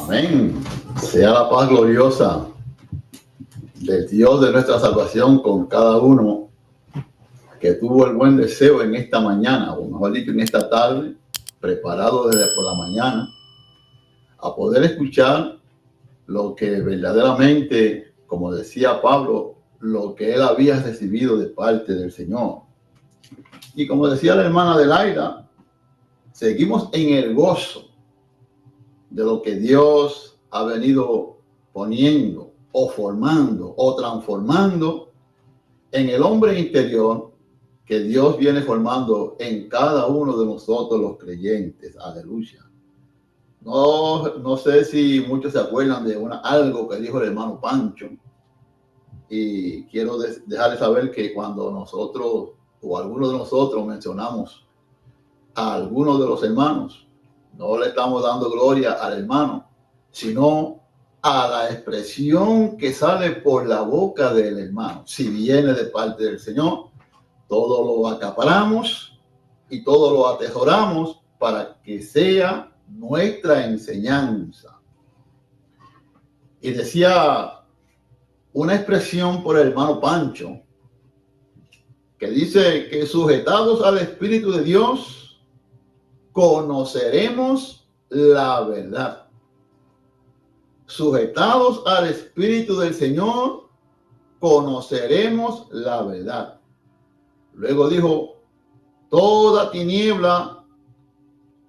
Amén. Sea la paz gloriosa del Dios de nuestra salvación con cada uno que tuvo el buen deseo en esta mañana, o mejor dicho, en esta tarde, preparado desde por la mañana, a poder escuchar lo que verdaderamente, como decía Pablo, lo que él había recibido de parte del Señor. Y como decía la hermana Adelaida, seguimos en el gozo de lo que Dios ha venido poniendo o formando o transformando en el hombre interior que Dios viene formando en cada uno de nosotros los creyentes. Aleluya. No sé si muchos se acuerdan de algo que dijo el hermano Pancho, y quiero dejarles saber que cuando nosotros o algunos de nosotros mencionamos a algunos de los hermanos, no le estamos dando gloria al hermano, sino a la expresión que sale por la boca del hermano. Si viene de parte del Señor, todo lo acaparamos y todo lo atesoramos para que sea nuestra enseñanza. Y decía una expresión por el hermano Pancho, que dice que sujetados al Espíritu de Dios, conoceremos la verdad. Sujetados al Espíritu del Señor, conoceremos la verdad. Luego dijo, toda tiniebla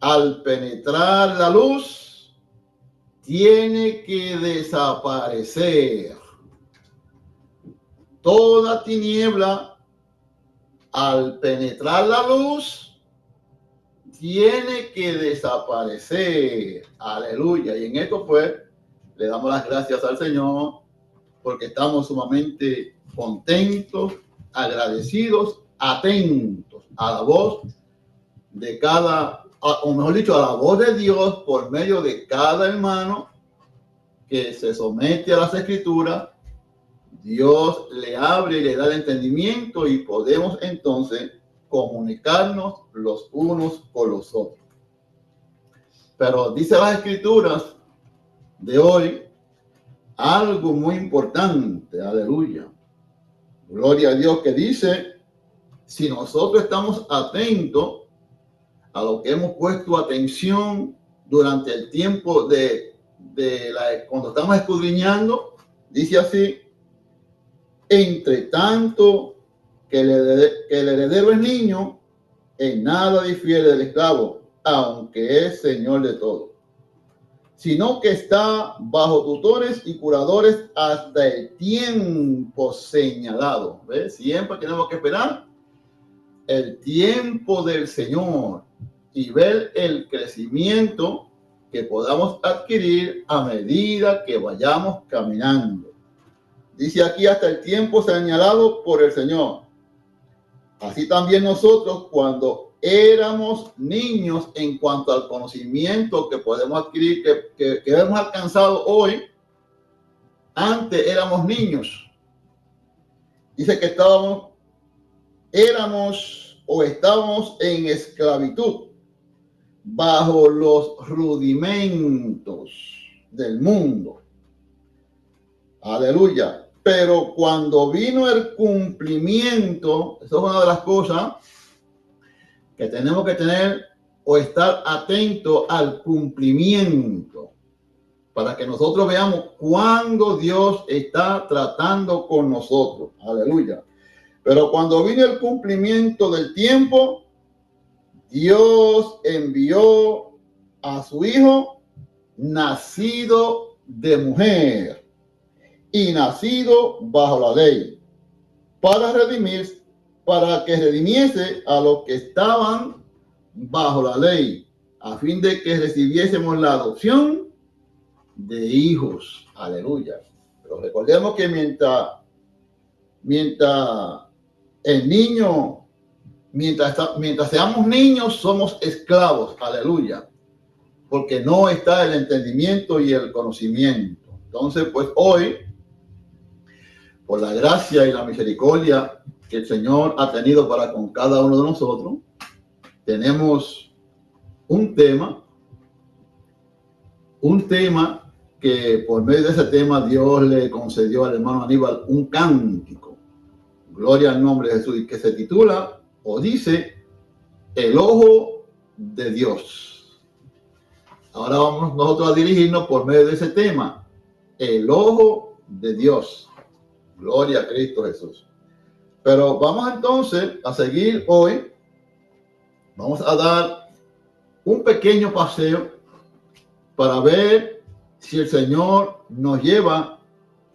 al penetrar la luz tiene que desaparecer. Toda tiniebla al penetrar la luz tiene que desaparecer. Aleluya. Y en esto pues le damos las gracias al Señor porque estamos sumamente contentos, agradecidos, atentos a la voz de o mejor dicho, a la voz de Dios por medio de cada hermano que se somete a las Escrituras. Dios le abre y le da el entendimiento y podemos entonces comunicarnos los unos con los otros. Pero dice las Escrituras de hoy algo muy importante, aleluya. Gloria a Dios, que dice, si nosotros estamos atentos a lo que hemos puesto atención durante el tiempo cuando estamos escudriñando, dice así, entre tanto que el heredero es niño, en nada difiere del esclavo, aunque es señor de todo, sino que está bajo tutores y curadores hasta el tiempo señalado. ¿Ves? Siempre tenemos que esperar el tiempo del Señor y ver el crecimiento que podamos adquirir a medida que vayamos caminando. Dice aquí hasta el tiempo señalado por el Señor. Así también nosotros cuando éramos niños en cuanto al conocimiento que podemos adquirir, que hemos alcanzado hoy, antes éramos niños. Dice que estábamos en esclavitud, bajo los rudimentos del mundo. Aleluya. Pero cuando vino el cumplimiento, eso es una de las cosas que tenemos que tener o estar atentos al cumplimiento, para que nosotros veamos cuándo Dios está tratando con nosotros. Aleluya. Pero cuando vino el cumplimiento del tiempo, Dios envió a su Hijo, nacido de mujer y nacido bajo la ley, para que redimiese a los que estaban bajo la ley, a fin de que recibiésemos la adopción de hijos. Aleluya. Pero recordemos que mientras seamos niños, somos esclavos. Aleluya. Porque no está el entendimiento y el conocimiento. Entonces, pues hoy, por la gracia y la misericordia que el Señor ha tenido para con cada uno de nosotros, tenemos un tema que por medio de ese tema Dios le concedió al hermano Aníbal un cántico, gloria al nombre de Jesús, y que se titula o dice El Ojo de Dios. Ahora vamos nosotros a dirigirnos por medio de ese tema, el Ojo de Dios. Gloria a Cristo Jesús. Pero vamos entonces a seguir hoy. Vamos a dar un pequeño paseo para ver si el Señor nos lleva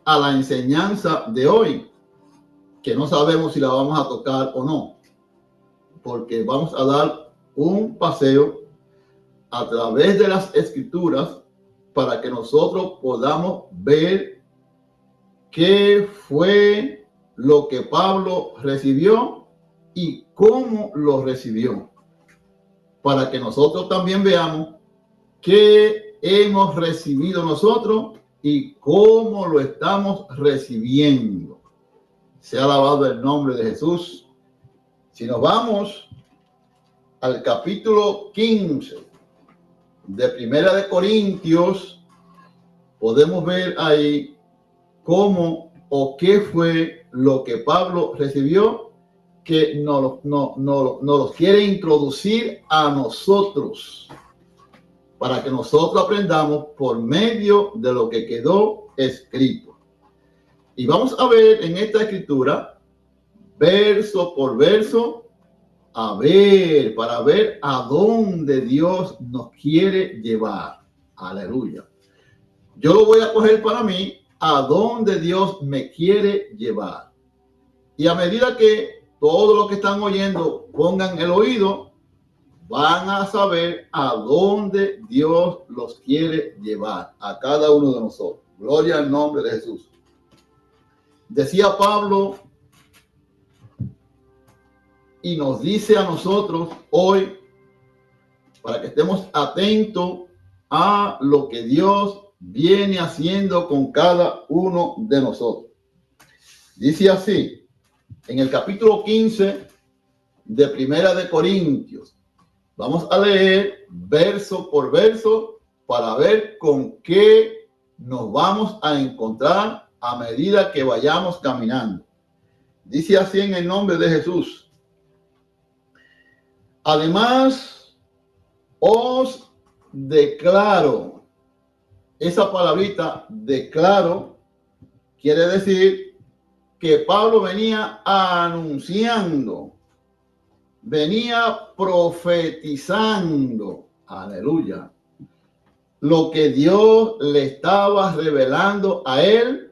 a la enseñanza de hoy, que no sabemos si la vamos a tocar o no, porque vamos a dar un paseo a través de las Escrituras para que nosotros podamos ver qué fue lo que Pablo recibió y cómo lo recibió, para que nosotros también veamos qué hemos recibido nosotros y cómo lo estamos recibiendo. Sea alabado el nombre de Jesús. Si nos vamos al capítulo 15 de Primera de Corintios, podemos ver ahí cómo o qué fue lo que Pablo recibió, que nos los quiere introducir a nosotros, para que nosotros aprendamos por medio de lo que quedó escrito. Y vamos a ver en esta escritura, verso por verso, para ver a dónde Dios nos quiere llevar. Aleluya. Yo lo voy a coger para mí, a dónde Dios me quiere llevar. Y a medida que todos los que están oyendo pongan el oído, van a saber a dónde Dios los quiere llevar, a cada uno de nosotros. Gloria al nombre de Jesús. Decía Pablo, y nos dice a nosotros hoy, para que estemos atentos a lo que Dios viene haciendo con cada uno de nosotros. Dice así, en el capítulo 15 de Primera de Corintios. Vamos a leer verso por verso para ver con qué nos vamos a encontrar a medida que vayamos caminando. Dice así en el nombre de Jesús. Además, os declaro, esa palabrita declaro quiere decir que Pablo venía anunciando, venía profetizando, aleluya, lo que Dios le estaba revelando a él.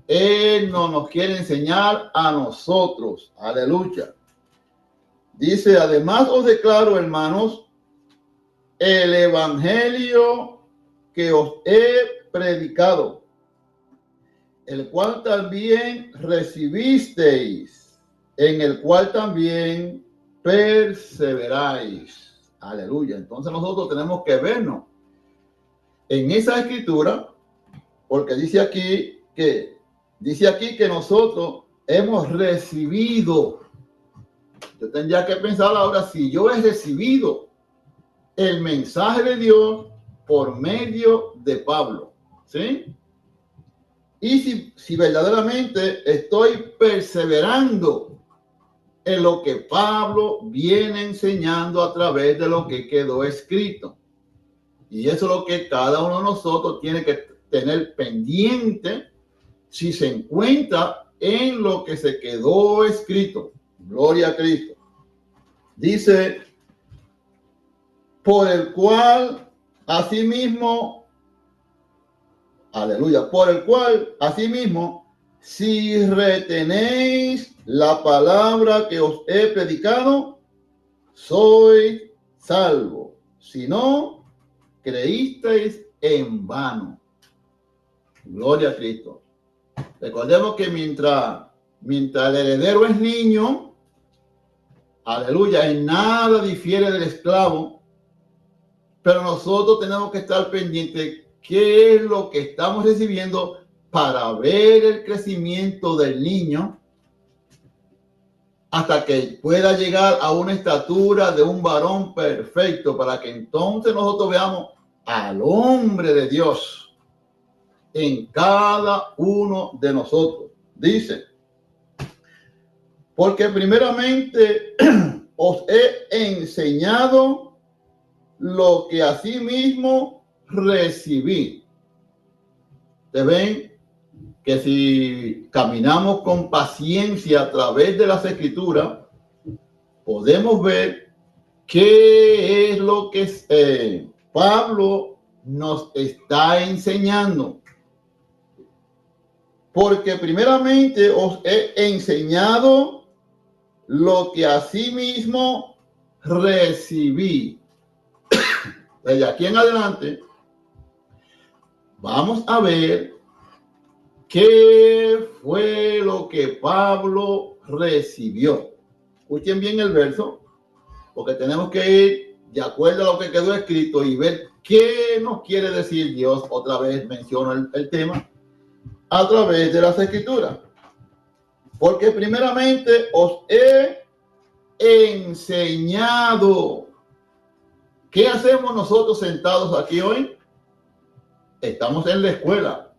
Él no nos quiere enseñar a nosotros, aleluya. Dice, además os declaro, hermanos, el evangelio que os he predicado, el cual también recibisteis, en el cual también perseveráis. Aleluya. Entonces nosotros tenemos que vernos en esa escritura, porque dice aquí que nosotros hemos recibido. Yo tendría que pensar ahora, si yo he recibido el mensaje de Dios por medio de Pablo, ¿sí? Y si verdaderamente estoy perseverando en lo que Pablo viene enseñando a través de lo que quedó escrito. Y eso es lo que cada uno de nosotros tiene que tener pendiente si se encuentra en lo que se quedó escrito. Gloria a Cristo. Dice, por el cual asimismo, aleluya, por el cual asimismo, si retenéis la palabra que os he predicado, sois salvos. Si no, creísteis en vano. Gloria a Cristo. Recordemos que mientras el heredero es niño, aleluya, en nada difiere del esclavo, pero nosotros tenemos que estar pendientes qué es lo que estamos recibiendo para ver el crecimiento del niño hasta que pueda llegar a una estatura de un varón perfecto, para que entonces nosotros veamos al hombre de Dios. en cada uno de nosotros. Dice, porque primeramente os he enseñado lo que asimismo recibí. ¿Te ven? Que si caminamos con paciencia a través de las Escrituras, podemos ver qué es lo que Pablo nos está enseñando. Porque primeramente os he enseñado lo que asimismo recibí. Desde aquí en adelante, vamos a ver qué fue lo que Pablo recibió. Escuchen bien el verso, porque tenemos que ir de acuerdo a lo que quedó escrito y ver qué nos quiere decir Dios. Otra vez menciono el tema a través de las Escrituras. Porque primeramente os he enseñado. ¿Qué hacemos nosotros sentados aquí hoy? Estamos en la escuela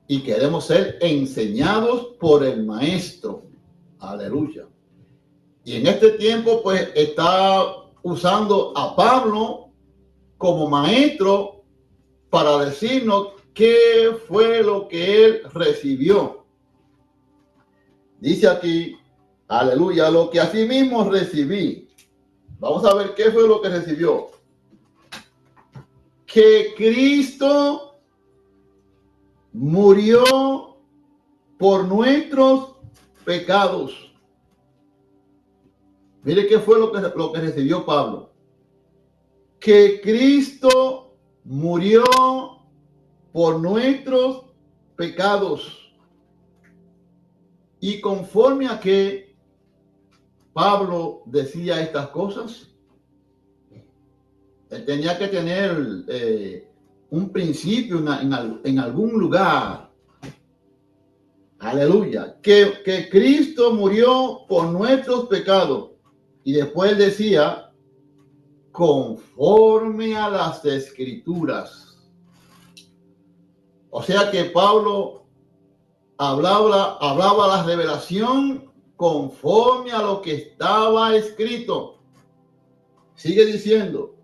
y queremos ser enseñados por el maestro. Aleluya. Y en este tiempo, pues, está usando a Pablo como maestro para decirnos qué fue lo que él recibió. Dice aquí, aleluya, lo que asimismo recibí. Vamos a ver qué fue lo que recibió. Que Cristo murió por nuestros pecados. Mire qué fue lo que recibió Pablo. Que Cristo murió por nuestros pecados. Y conforme a que Pablo decía estas cosas, él tenía que tener un principio en algún lugar. Aleluya. Que Cristo murió por nuestros pecados. Y después decía, conforme a las Escrituras. O sea que Pablo hablaba la revelación conforme a lo que estaba escrito. Sigue diciendo,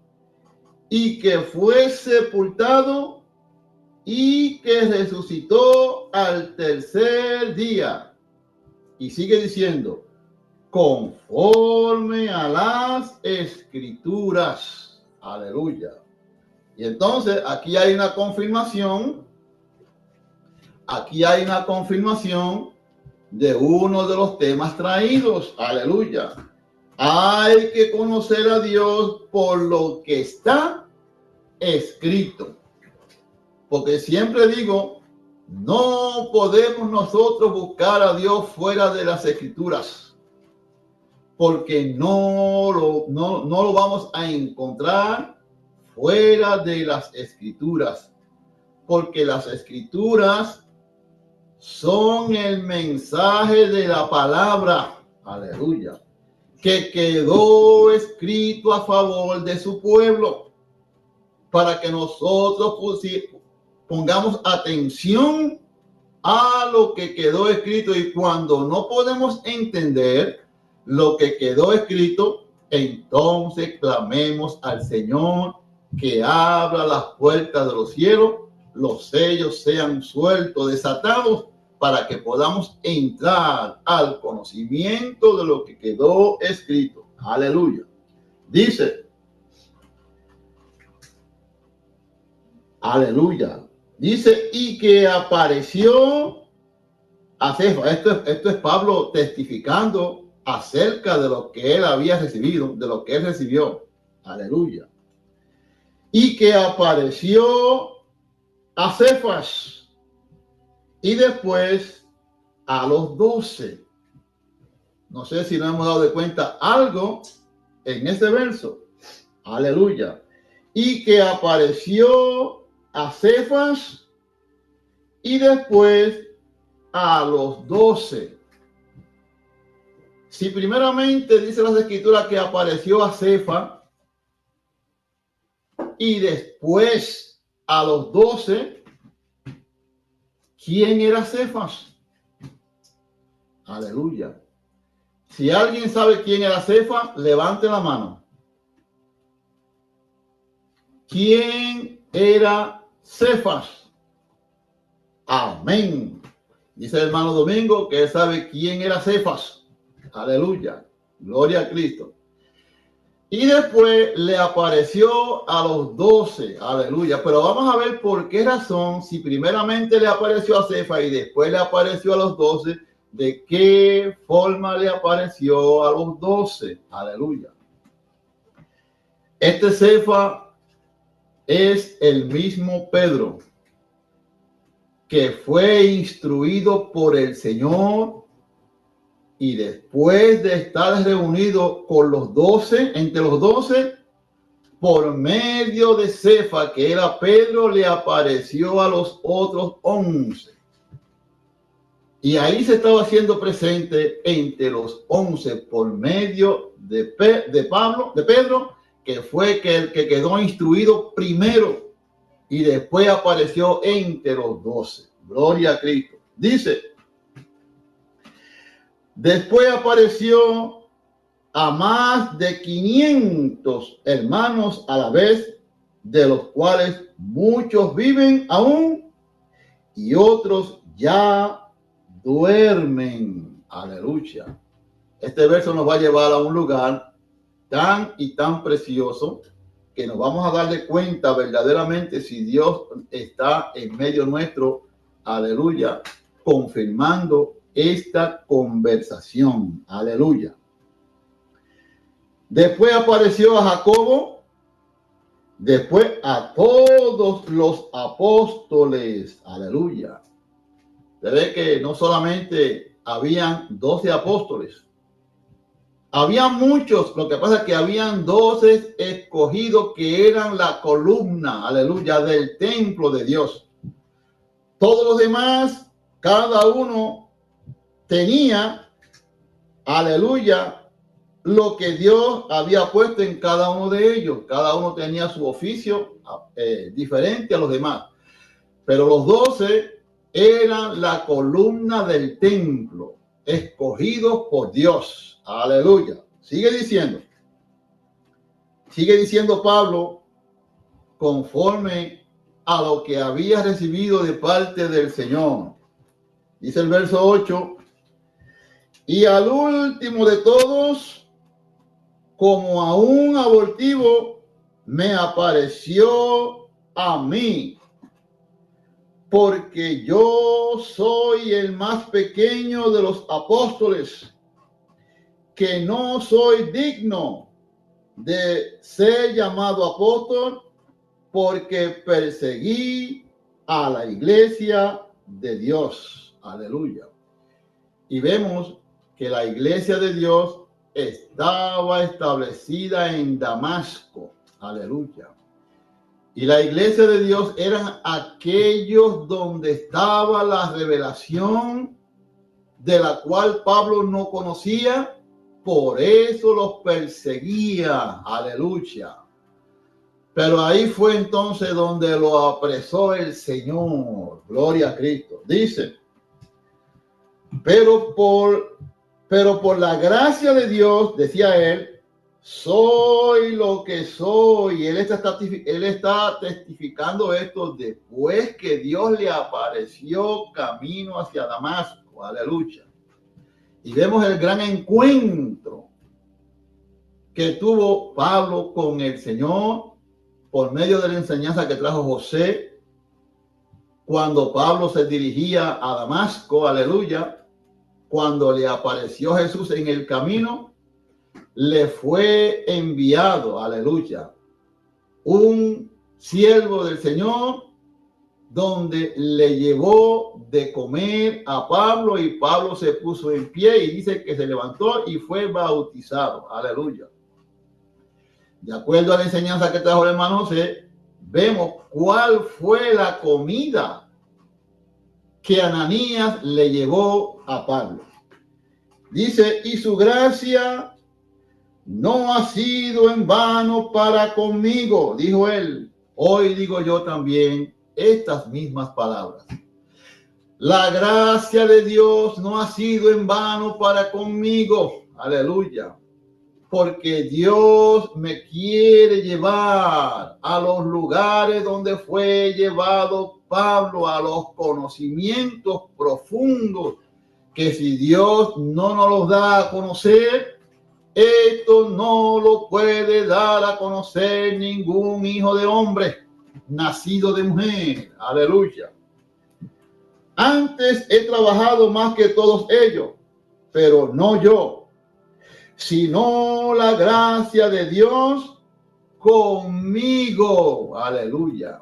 y que fue sepultado y que resucitó al tercer día. Y sigue diciendo, conforme a las Escrituras. Aleluya. Y entonces aquí hay una confirmación. Aquí hay una confirmación de uno de los temas traídos. Aleluya. Hay que conocer a Dios por lo que está escrito. Porque siempre digo, no podemos nosotros buscar a Dios fuera de las Escrituras. Porque no lo vamos a encontrar fuera de las Escrituras. Porque las Escrituras son el mensaje de la palabra, aleluya, que quedó escrito a favor de su pueblo, para que nosotros pongamos atención a lo que quedó escrito. Y cuando no podemos entender lo que quedó escrito, entonces clamemos al Señor que abra las puertas de los cielos, los sellos sean sueltos, desatados, para que podamos entrar al conocimiento de lo que quedó escrito. Aleluya. Dice, aleluya. Dice, y que apareció a Cefas. Esto es Pablo testificando acerca de lo que él había recibido, de lo que él recibió. Aleluya. Y que apareció a Cefas y después a los 12. No sé si nos hemos dado de cuenta algo en este verso. Aleluya. Y que apareció a Cefas y después a los 12. Si primeramente dice las Escrituras que apareció a Cefas y después a los 12, ¿quién era Cefas? Aleluya. Si alguien sabe quién era Cefas, levante la mano. ¿Quién era Cefas? Amén. Dice el hermano Domingo que él sabe quién era Cefas. Aleluya. Gloria a Cristo. Y después le apareció a los 12. Aleluya. Pero vamos a ver por qué razón, si primeramente le apareció a Cefas y después le apareció a los 12, de qué forma le apareció a los 12. Aleluya. Este Cefas es el mismo Pedro que fue instruido por el Señor y después de estar reunido con los 12, entre los 12, por medio de Cefas, que era Pedro, le apareció a los otros 11. Y ahí se estaba haciendo presente entre los 11 por medio de Pedro, que fue el que quedó instruido primero y después apareció entre los 12. Gloria a Cristo. Dice, después apareció a más de 500 hermanos a la vez, de los cuales muchos viven aún y otros ya duermen. Aleluya. Este verso nos va a llevar a un lugar tan y tan precioso que nos vamos a dar de cuenta verdaderamente si Dios está en medio nuestro. Aleluya. Confirmando esta conversación. Aleluya. Después apareció a Jacobo, después a todos los apóstoles. Aleluya. Se ve que no solamente habían 12 apóstoles, había muchos. Lo que pasa es que habían 12 escogidos que eran la columna, aleluya, del templo de Dios. Todos los demás, cada uno tenía, aleluya, lo que Dios había puesto en cada uno de ellos. Cada uno tenía su oficio diferente a los demás. Pero los 12 eran la columna del templo, escogidos por Dios. Aleluya. Sigue diciendo Pablo, conforme a lo que había recibido de parte del Señor. Dice el verso 8, y al último de todos, como a un abortivo, me apareció a mí, porque yo soy el más pequeño de los apóstoles, que no soy digno de ser llamado apóstol, porque perseguí a la iglesia de Dios. Aleluya. Y vemos que la iglesia de Dios estaba establecida en Damasco. Aleluya. Y la iglesia de Dios eran aquellos donde estaba la revelación de la cual Pablo no conocía, por eso los perseguía. Aleluya. Pero ahí fue entonces donde lo apresó el Señor. Gloria a Cristo. Dice, pero por la gracia de Dios, decía él, soy lo que soy. Él está testificando esto después que Dios le apareció camino hacia Damasco. Aleluya. Y vemos el gran encuentro que tuvo Pablo con el Señor por medio de la enseñanza que trajo José cuando Pablo se dirigía a Damasco. Aleluya. Cuando le apareció Jesús en el camino, le fue enviado, aleluya, un siervo del Señor, donde le llevó de comer a Pablo, y Pablo se puso en pie y dice que se levantó y fue bautizado. Aleluya. De acuerdo a la enseñanza que trajo el hermano José, vemos cuál fue la comida que Ananías le llevó a Pablo. Dice, y su gracia no ha sido en vano para conmigo, dijo él. Hoy digo yo también estas mismas palabras. La gracia de Dios no ha sido en vano para conmigo. Aleluya. Porque Dios me quiere llevar a los lugares donde fue llevado Pablo, a los conocimientos profundos, que si Dios no nos los da a conocer, esto no lo puede dar a conocer ningún hijo de hombre nacido de mujer. Aleluya. Antes he trabajado más que todos ellos, pero no yo, sino la gracia de Dios conmigo. Aleluya.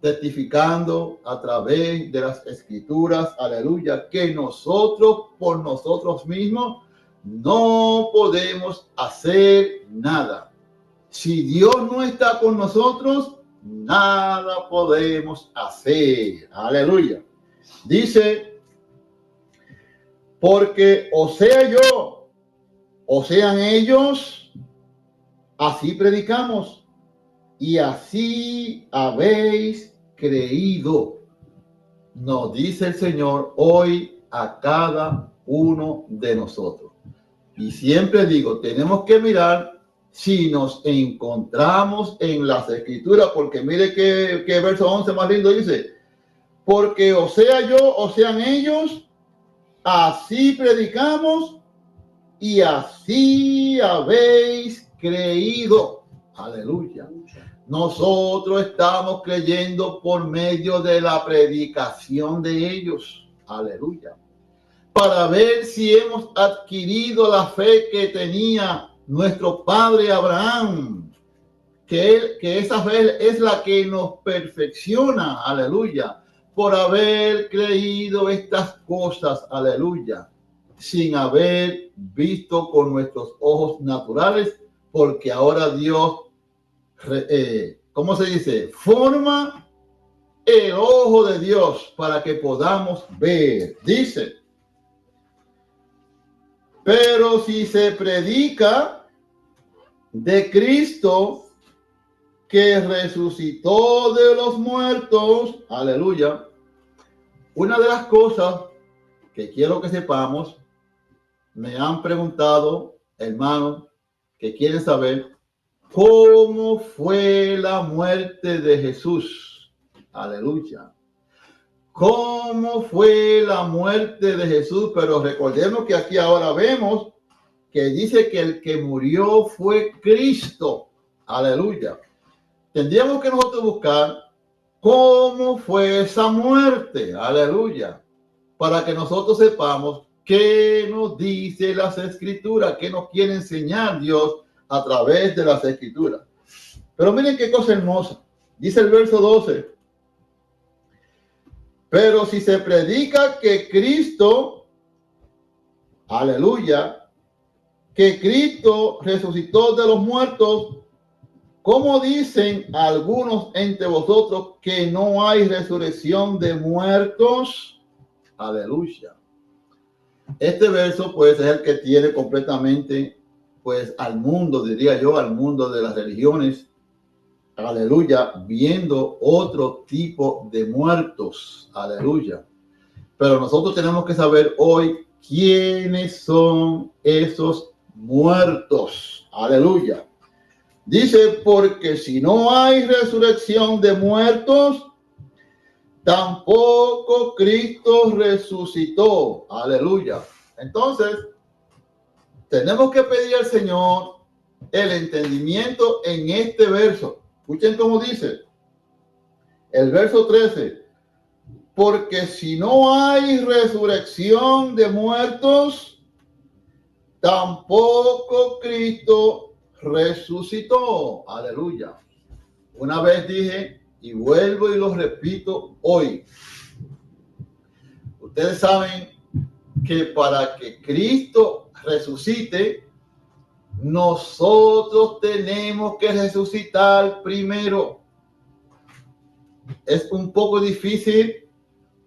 Testificando a través de las escrituras, aleluya, que nosotros por nosotros mismos no podemos hacer nada. Si Dios no está con nosotros, nada podemos hacer. Aleluya. Dice, porque o sea yo, o sean ellos, así predicamos y así habéis creído. Nos dice el Señor hoy a cada uno de nosotros. Y siempre digo, tenemos que mirar si nos encontramos en las escrituras, porque mire que verso 11 más lindo dice, porque o sea yo, o sean ellos, así predicamos y así habéis creído. Aleluya. Nosotros estamos creyendo por medio de la predicación de ellos. Aleluya. Para ver si hemos adquirido la fe que tenía nuestro padre Abraham. Que esa fe es la que nos perfecciona. Aleluya. Por haber creído estas cosas, aleluya, sin haber visto con nuestros ojos naturales, porque ahora Dios, ¿cómo se dice? Forma el ojo de Dios para que podamos ver. Dice, pero si se predica de Cristo que resucitó de los muertos, aleluya. Una de las cosas que quiero que sepamos, me han preguntado, hermanos, que quieren saber cómo fue la muerte de Jesús. Aleluya. ¿Cómo fue la muerte de Jesús? Pero recordemos que aquí ahora vemos que dice que el que murió fue Cristo. Aleluya. Tendríamos que nosotros buscar cómo fue esa muerte, aleluya, para que nosotros sepamos qué nos dice las escrituras, qué nos quiere enseñar Dios a través de las escrituras. Pero miren qué cosa hermosa, dice el verso 12, pero si se predica que Cristo, aleluya, que Cristo resucitó de los muertos, ¿cómo dicen algunos entre vosotros que no hay resurrección de muertos? Aleluya. Este verso pues es el que tiene completamente pues al mundo, diría yo, al mundo de las religiones, aleluya, viendo otro tipo de muertos, aleluya. Pero nosotros tenemos que saber hoy quiénes son esos muertos, aleluya. Dice, porque si no hay resurrección de muertos, tampoco Cristo resucitó. Aleluya. Entonces, tenemos que pedir al Señor el entendimiento en este verso. Escuchen cómo dice el verso 13. Porque si no hay resurrección de muertos, tampoco Cristo resucitó. Aleluya. Una vez dije y vuelvo y lo repito hoy. Ustedes saben que para que Cristo resucite, nosotros tenemos que resucitar primero. Es un poco difícil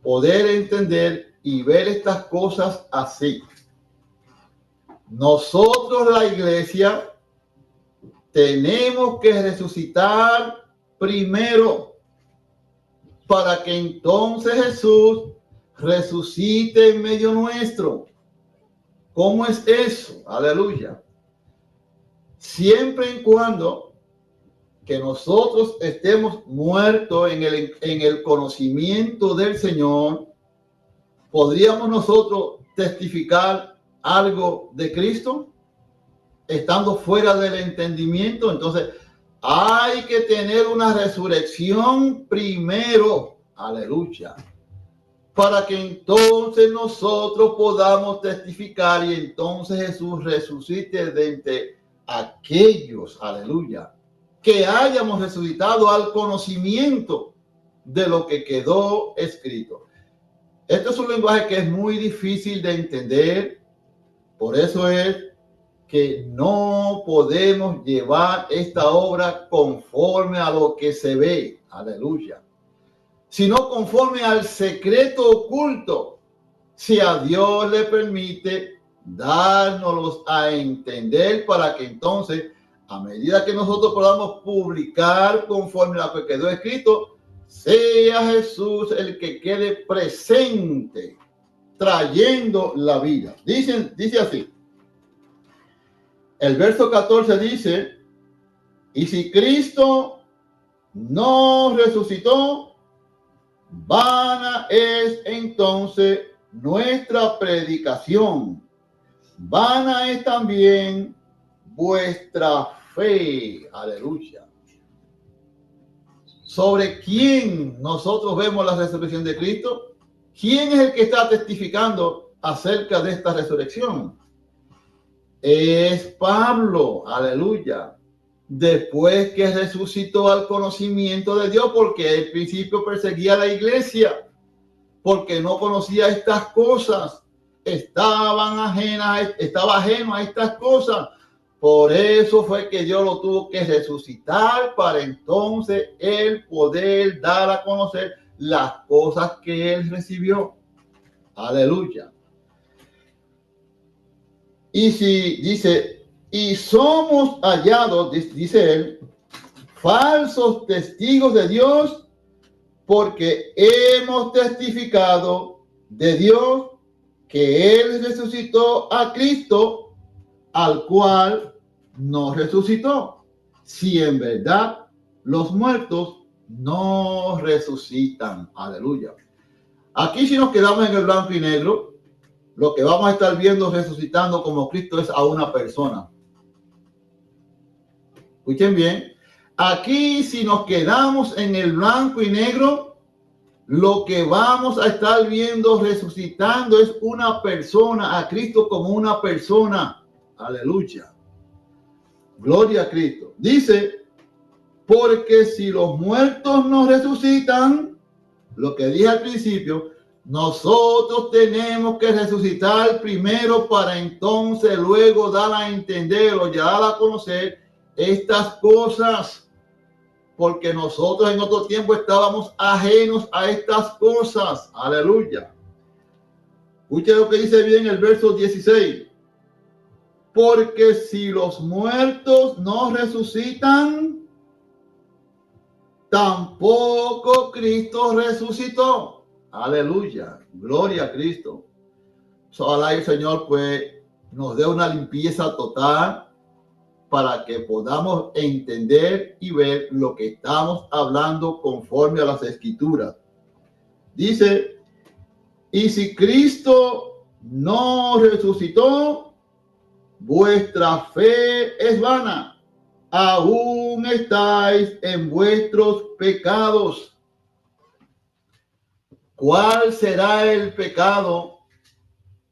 poder entender y ver estas cosas así. Nosotros, la iglesia, tenemos que resucitar primero para que entonces Jesús resucite en medio nuestro. ¿Cómo es eso? Aleluya. Siempre y cuando que nosotros estemos muertos en el conocimiento del Señor, ¿podríamos nosotros testificar algo de Cristo estando fuera del entendimiento? Entonces, hay que tener una resurrección primero. Aleluya. Para que entonces nosotros podamos testificar y entonces Jesús resucite de entre aquellos, aleluya, que hayamos resucitado al conocimiento de lo que quedó escrito. Este es un lenguaje que es muy difícil de entender, por eso es que no podemos llevar esta obra conforme a lo que se ve, aleluya, sino conforme al secreto oculto, si a Dios le permite dárnoslos a entender, para que entonces, a medida que nosotros podamos publicar conforme a lo que quedó escrito, sea Jesús el que quede presente, trayendo la vida. Dice así. El verso 14 dice, y si Cristo no resucitó, vana es entonces nuestra predicación, vana es también vuestra fe. Aleluya. ¿Sobre quién nosotros vemos la resurrección de Cristo? ¿Quién es el que está testificando acerca de esta resurrección? Es Pablo, aleluya. Después que resucitó al conocimiento de Dios, porque al principio perseguía a la iglesia, porque no conocía estas cosas, estaba ajeno a estas cosas. Por eso fue que Dios lo tuvo que resucitar, para entonces él poder dar a conocer las cosas que él recibió. Aleluya. Y si dice, y somos hallados, dice él, falsos testigos de Dios, porque hemos testificado de Dios que él resucitó a Cristo, al cual no resucitó, si en verdad los muertos no resucitan. Aleluya. Aquí, si nos quedamos en el blanco y negro, lo que vamos a estar viendo resucitando como Cristo es a una persona. Escuchen bien. Aquí, si nos quedamos en el blanco y negro, lo que vamos a estar viendo resucitando es una persona, a Cristo como una persona. Aleluya. Gloria a Cristo. Dice, porque si los muertos no resucitan, lo que dije al principio, nosotros tenemos que resucitar primero, para entonces luego dar a entender o ya dar a conocer estas cosas, porque nosotros en otro tiempo estábamos ajenos a estas cosas. Aleluya. Escuche lo que dice bien el verso 16. Porque si los muertos no resucitan, tampoco Cristo resucitó. Aleluya, gloria a Cristo. Ojalá el Señor pues nos dé una limpieza total, para que podamos entender y ver lo que estamos hablando conforme a las Escrituras. Dice, y si Cristo no resucitó, vuestra fe es vana, aún estáis en vuestros pecados. ¿Cuál será el pecado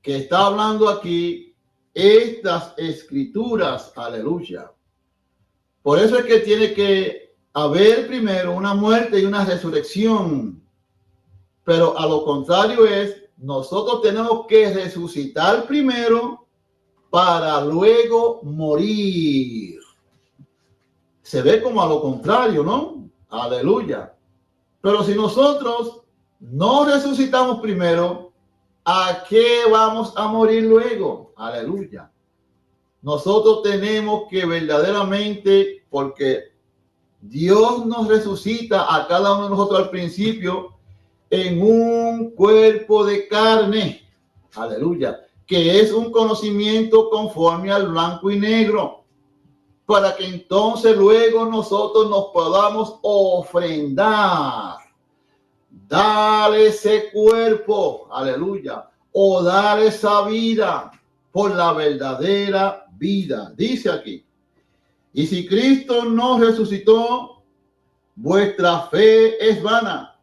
que está hablando aquí estas escrituras? Aleluya. Por eso es que tiene que haber primero una muerte y una resurrección. Pero a lo contrario es, nosotros tenemos que resucitar primero para luego morir. Se ve como a lo contrario, ¿no? Aleluya. Pero si nosotros no resucitamos primero, ¿a qué vamos a morir luego? Aleluya. Nosotros tenemos que verdaderamente, porque Dios nos resucita a cada uno de nosotros al principio, en un cuerpo de carne. Aleluya. Que es un conocimiento conforme al blanco y negro, para que entonces luego nosotros nos podamos ofrendar, dar ese cuerpo, aleluya, o dar esa vida por la verdadera vida. Dice aquí, y si Cristo no resucitó, vuestra fe es vana,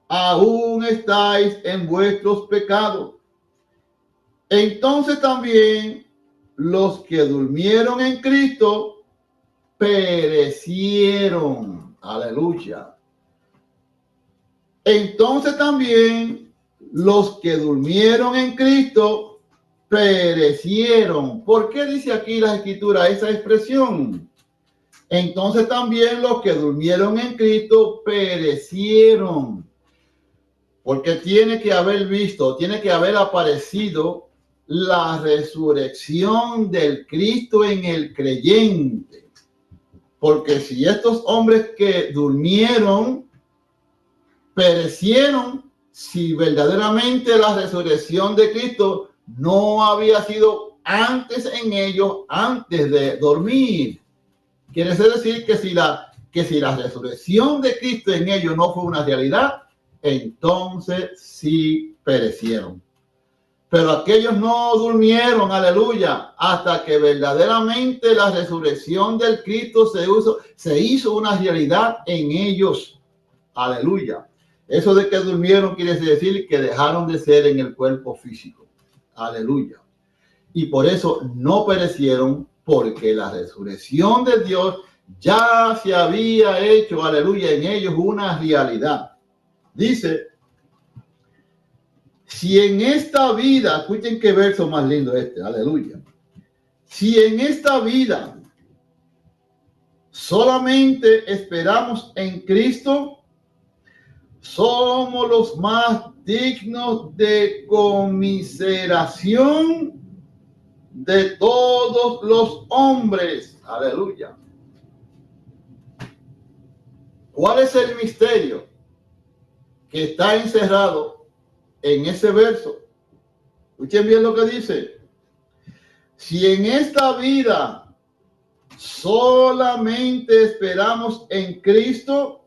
aún estáis en vuestros pecados. Entonces también los que durmieron en Cristo perecieron. Aleluya. Entonces también los que durmieron en Cristo perecieron. ¿Por qué dice aquí la Escritura esa expresión? Entonces también los que durmieron en Cristo perecieron. Porque tiene que haber visto, tiene que haber aparecido la resurrección del Cristo en el creyente. Porque si estos hombres que durmieron perecieron, si verdaderamente la resurrección de Cristo no había sido antes en ellos, antes de dormir. Quiere decir que si la resurrección de Cristo en ellos no fue una realidad, entonces sí perecieron. Pero aquellos no durmieron, aleluya, hasta que verdaderamente la resurrección del Cristo se hizo una realidad en ellos. Aleluya. Eso de que durmieron quiere decir que dejaron de ser en el cuerpo físico. Aleluya. Y por eso no perecieron, porque la resurrección de Dios ya se había hecho, aleluya, en ellos una realidad. Dice, si en esta vida, escuchen qué verso más lindo este, aleluya. Si en esta vida solamente esperamos en Cristo, somos los más dignos de conmiseración de todos los hombres. Aleluya. ¿Cuál es el misterio que está encerrado en ese verso? Escuchen bien lo que dice. Si en esta vida solamente esperamos en Cristo,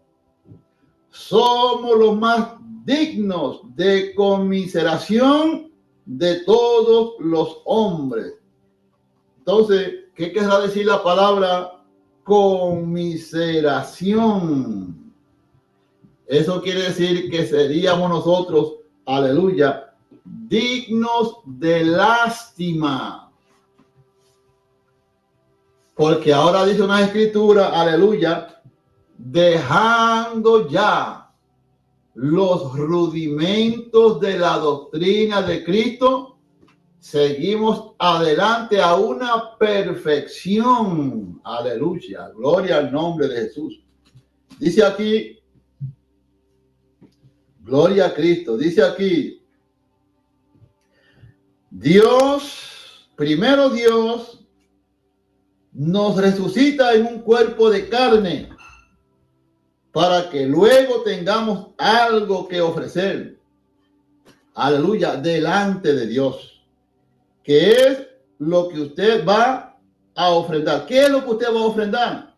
somos los más dignos de conmiseración de todos los hombres. Entonces, ¿qué querrá decir la palabra conmiseración? Eso quiere decir que seríamos nosotros, aleluya, dignos de lástima. Porque ahora dice una escritura, aleluya, dejando ya los rudimentos de la doctrina de Cristo, seguimos adelante a una perfección. Aleluya, gloria al nombre de Jesús. Dice aquí, gloria a Cristo, dice aquí, primero Dios nos resucita en un cuerpo de carne para que luego tengamos algo que ofrecer. Aleluya, delante de Dios. ¿Qué es lo que usted va a ofrendar? ¿Qué es lo que usted va a ofrendar?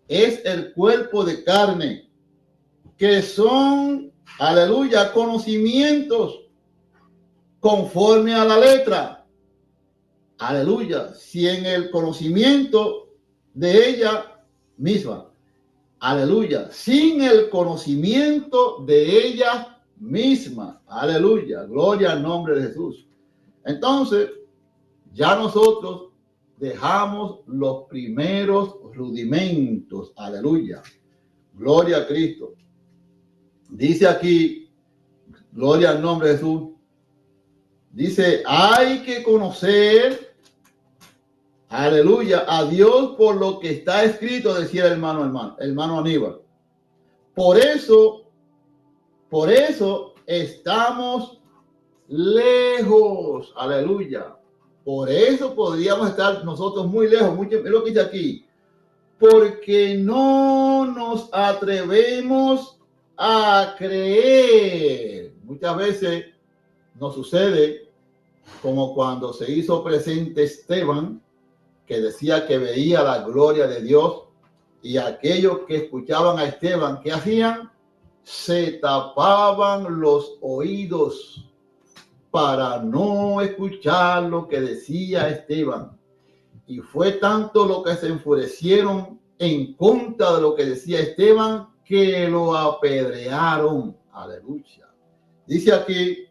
Es el cuerpo de carne, que son, aleluya, conocimientos conforme a la letra. Aleluya, si en el conocimiento de ella misma. Aleluya, sin el conocimiento de ella misma. Aleluya, gloria al nombre de Jesús. Entonces, ya nosotros dejamos los primeros rudimentos. Aleluya, gloria a Cristo. Dice aquí, gloria al nombre de Jesús. Dice, hay que conocer, aleluya, a Dios por lo que está escrito, decía el hermano Aníbal. Por eso estamos lejos, aleluya. Por eso podríamos estar nosotros muy lejos. Es lo que dice aquí. Porque no nos atrevemos a creer. muchas veces nos sucede como cuando se hizo presente Esteban, que decía que veía la gloria de Dios, y aquellos que escuchaban a Esteban, ¿qué hacían? Se tapaban los oídos para no escuchar lo que decía Esteban. Y fue tanto lo que se enfurecieron en contra de lo que decía Esteban que lo apedrearon. Aleluya. Dice aquí,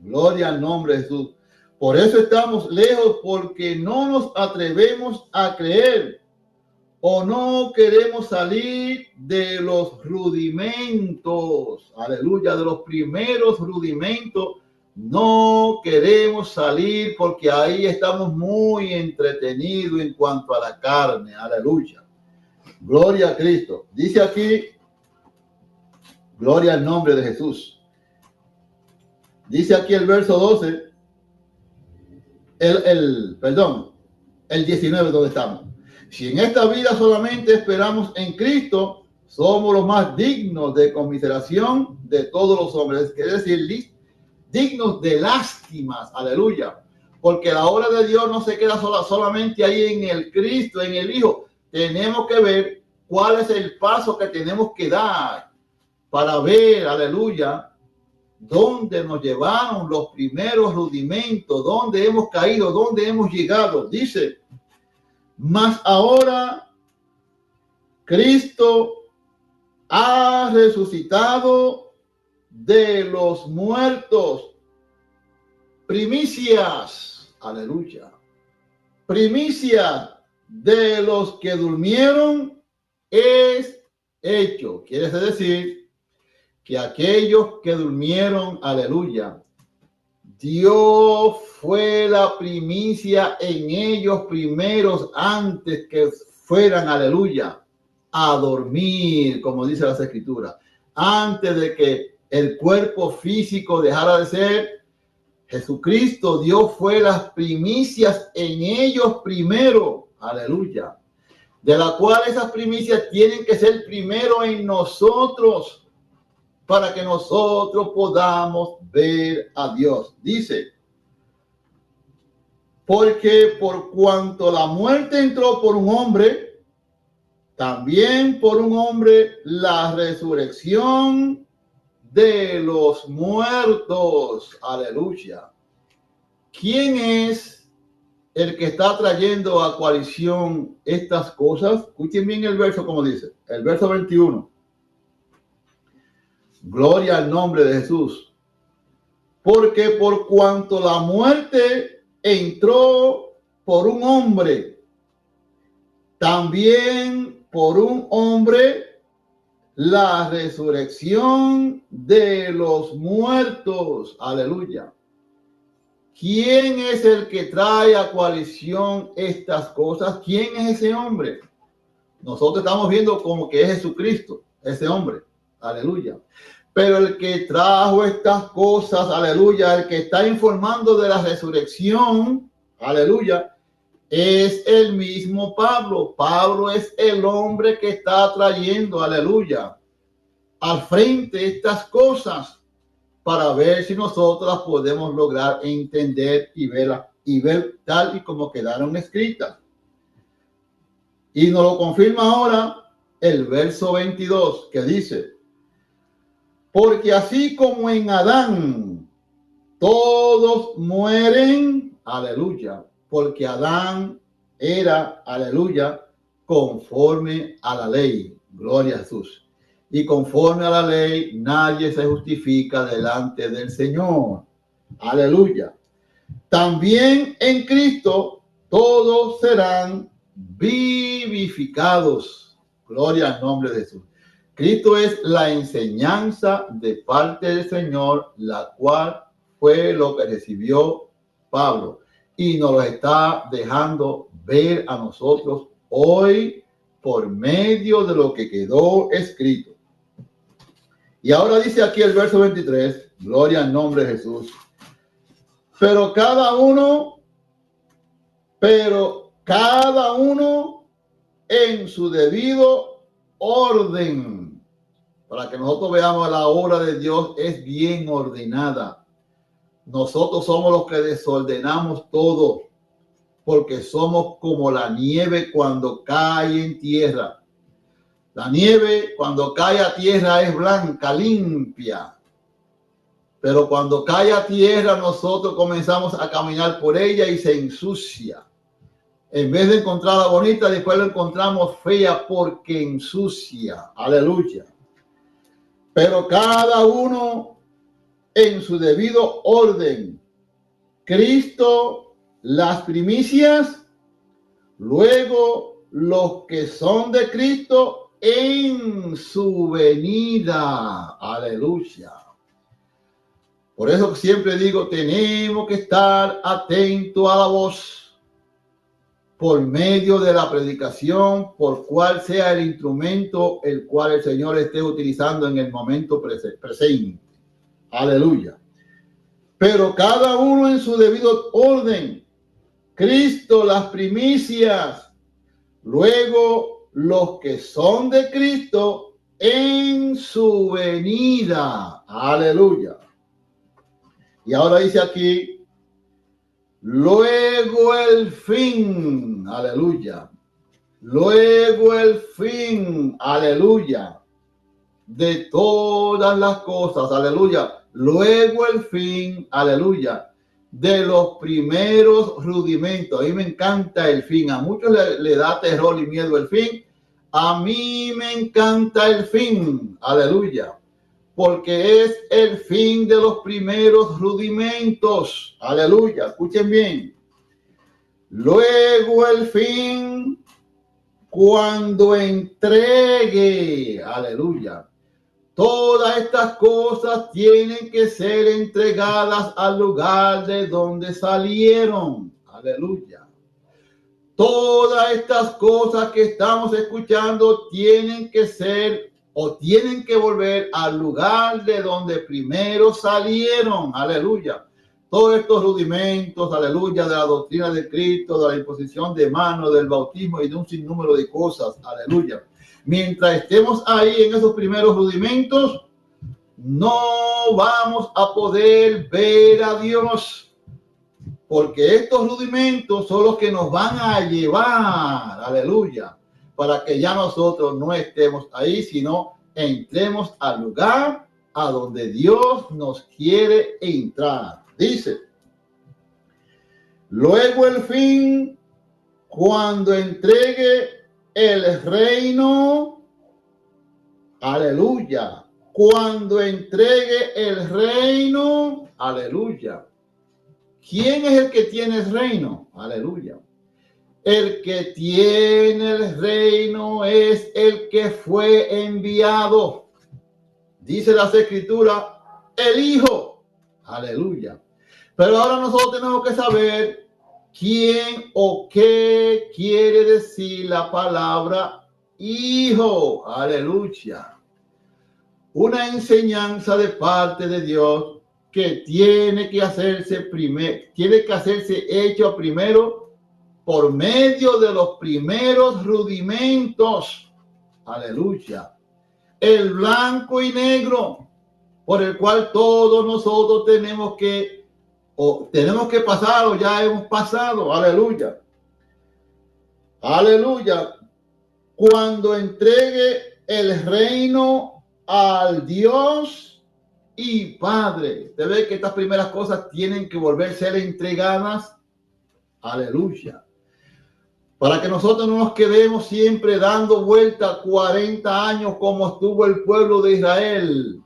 gloria al nombre de Jesús. Por eso estamos lejos, porque no nos atrevemos a creer o no queremos salir de los rudimentos. Aleluya, de los primeros rudimentos. No queremos salir porque ahí estamos muy entretenidos en cuanto a la carne. Aleluya. Gloria a Cristo. Dice aquí, gloria al nombre de Jesús. Dice aquí el verso 12, el 19 donde estamos. Si en esta vida solamente esperamos en Cristo, somos los más dignos de conmiseración de todos los hombres. Es decir, dignos de lástimas. Aleluya. Porque la obra de Dios no se queda solamente ahí en el Cristo, en el Hijo. Tenemos que ver cuál es el paso que tenemos que dar para ver, aleluya, dónde nos llevaron los primeros rudimentos, dónde hemos caído, dónde hemos llegado. Dice, mas ahora Cristo ha resucitado de los muertos. Primicias, aleluya, primicias de los que durmieron es hecho. Quiere decir que aquellos que durmieron, aleluya, Dios fue la primicia en ellos primeros antes que fueran, aleluya, a dormir, como dice las escrituras. Antes de que el cuerpo físico dejara de ser, Jesucristo, Dios fue las primicias en ellos primero, aleluya. De la cual esas primicias tienen que ser primero en nosotros, para que nosotros podamos ver a Dios. Dice, porque por cuanto la muerte entró por un hombre, también por un hombre la resurrección de los muertos. Aleluya. ¿Quién es el que está trayendo a coalición estas cosas? Escuchen bien el verso, como dice, el verso 21. Gloria al nombre de Jesús. Porque por cuanto la muerte entró por un hombre, también por un hombre la resurrección de los muertos. Aleluya. ¿Quién es el que trae a coalición estas cosas? ¿Quién es ese hombre? Nosotros estamos viendo como que es Jesucristo, ese hombre. Aleluya. Pero el que trajo estas cosas, aleluya, el que está informando de la resurrección, aleluya, es el mismo Pablo. Pablo es el hombre que está trayendo, aleluya, al frente estas cosas para ver si nosotros las podemos lograr entender y ver tal y como quedaron escritas. Y nos lo confirma ahora el verso 22 que dice, porque así como en Adán todos mueren, aleluya, porque Adán era, aleluya, conforme a la ley, gloria a Jesús. Y conforme a la ley nadie se justifica delante del Señor, aleluya. También en Cristo todos serán vivificados, gloria al nombre de Jesús. Cristo es la enseñanza de parte del Señor, la cual fue lo que recibió Pablo y nos lo está dejando ver a nosotros hoy por medio de lo que quedó escrito. Y ahora dice aquí el verso 23, gloria al nombre de Jesús. Pero cada uno en su debido orden. para que nosotros veamos la obra de Dios es bien ordenada. Nosotros somos los que desordenamos todo, porque somos como la nieve cuando cae en tierra. La nieve cuando cae a tierra es blanca, limpia. Pero cuando cae a tierra nosotros comenzamos a caminar por ella y se ensucia. En vez de encontrarla bonita, después la encontramos fea porque ensucia. Aleluya. Pero cada uno en su debido orden. Cristo, las primicias, luego los que son de Cristo en su venida. Aleluya. Por eso siempre digo, tenemos que estar atentos a la voz por medio de la predicación, por cual sea el instrumento el cual el Señor esté utilizando en el momento presente. Aleluya. Pero cada uno en su debido orden. Cristo, las primicias, luego los que son de Cristo en su venida. Aleluya. Y ahora dice aquí, luego el fin, aleluya. Luego el fin, aleluya, de todas las cosas, aleluya. Luego el fin, aleluya, de los primeros rudimentos. A mí me encanta el fin. A muchos le da terror y miedo el fin. A mí me encanta el fin, aleluya, porque es el fin de los primeros rudimentos. Aleluya, escuchen bien. Luego el fin, cuando entregue, aleluya. Todas estas cosas tienen que ser entregadas al lugar de donde salieron. Aleluya. Todas estas cosas que estamos escuchando tienen que ser o tienen que volver al lugar de donde primero salieron. Aleluya. Todos estos rudimentos, aleluya, de la doctrina de Cristo, de la imposición de manos, del bautismo y de un sinnúmero de cosas. Aleluya. Mientras estemos ahí en esos primeros rudimentos, no vamos a poder ver a Dios. Porque estos rudimentos son los que nos van a llevar, aleluya, para que ya nosotros no estemos ahí, sino entremos al lugar a donde Dios nos quiere entrar. Dice, luego el fin, cuando entregue el reino, aleluya, cuando entregue el reino, aleluya. ¿Quién es el que tiene el reino? Aleluya. El que tiene el reino es el que fue enviado. Dice las escrituras, el Hijo. Aleluya. Pero ahora nosotros tenemos que saber quién o qué quiere decir la palabra Hijo. Aleluya. Una enseñanza de parte de Dios que tiene que hacerse hecho primero por medio de los primeros rudimentos. Aleluya. El blanco y negro por el cual todos nosotros tenemos que pasar o ya hemos pasado. Aleluya. Aleluya. Cuando entregue el reino al Dios y Padre. Usted ve que estas primeras cosas tienen que volver a ser entregadas. Aleluya. Para que nosotros no nos quedemos siempre dando vueltas 40 años como estuvo el pueblo de Israel.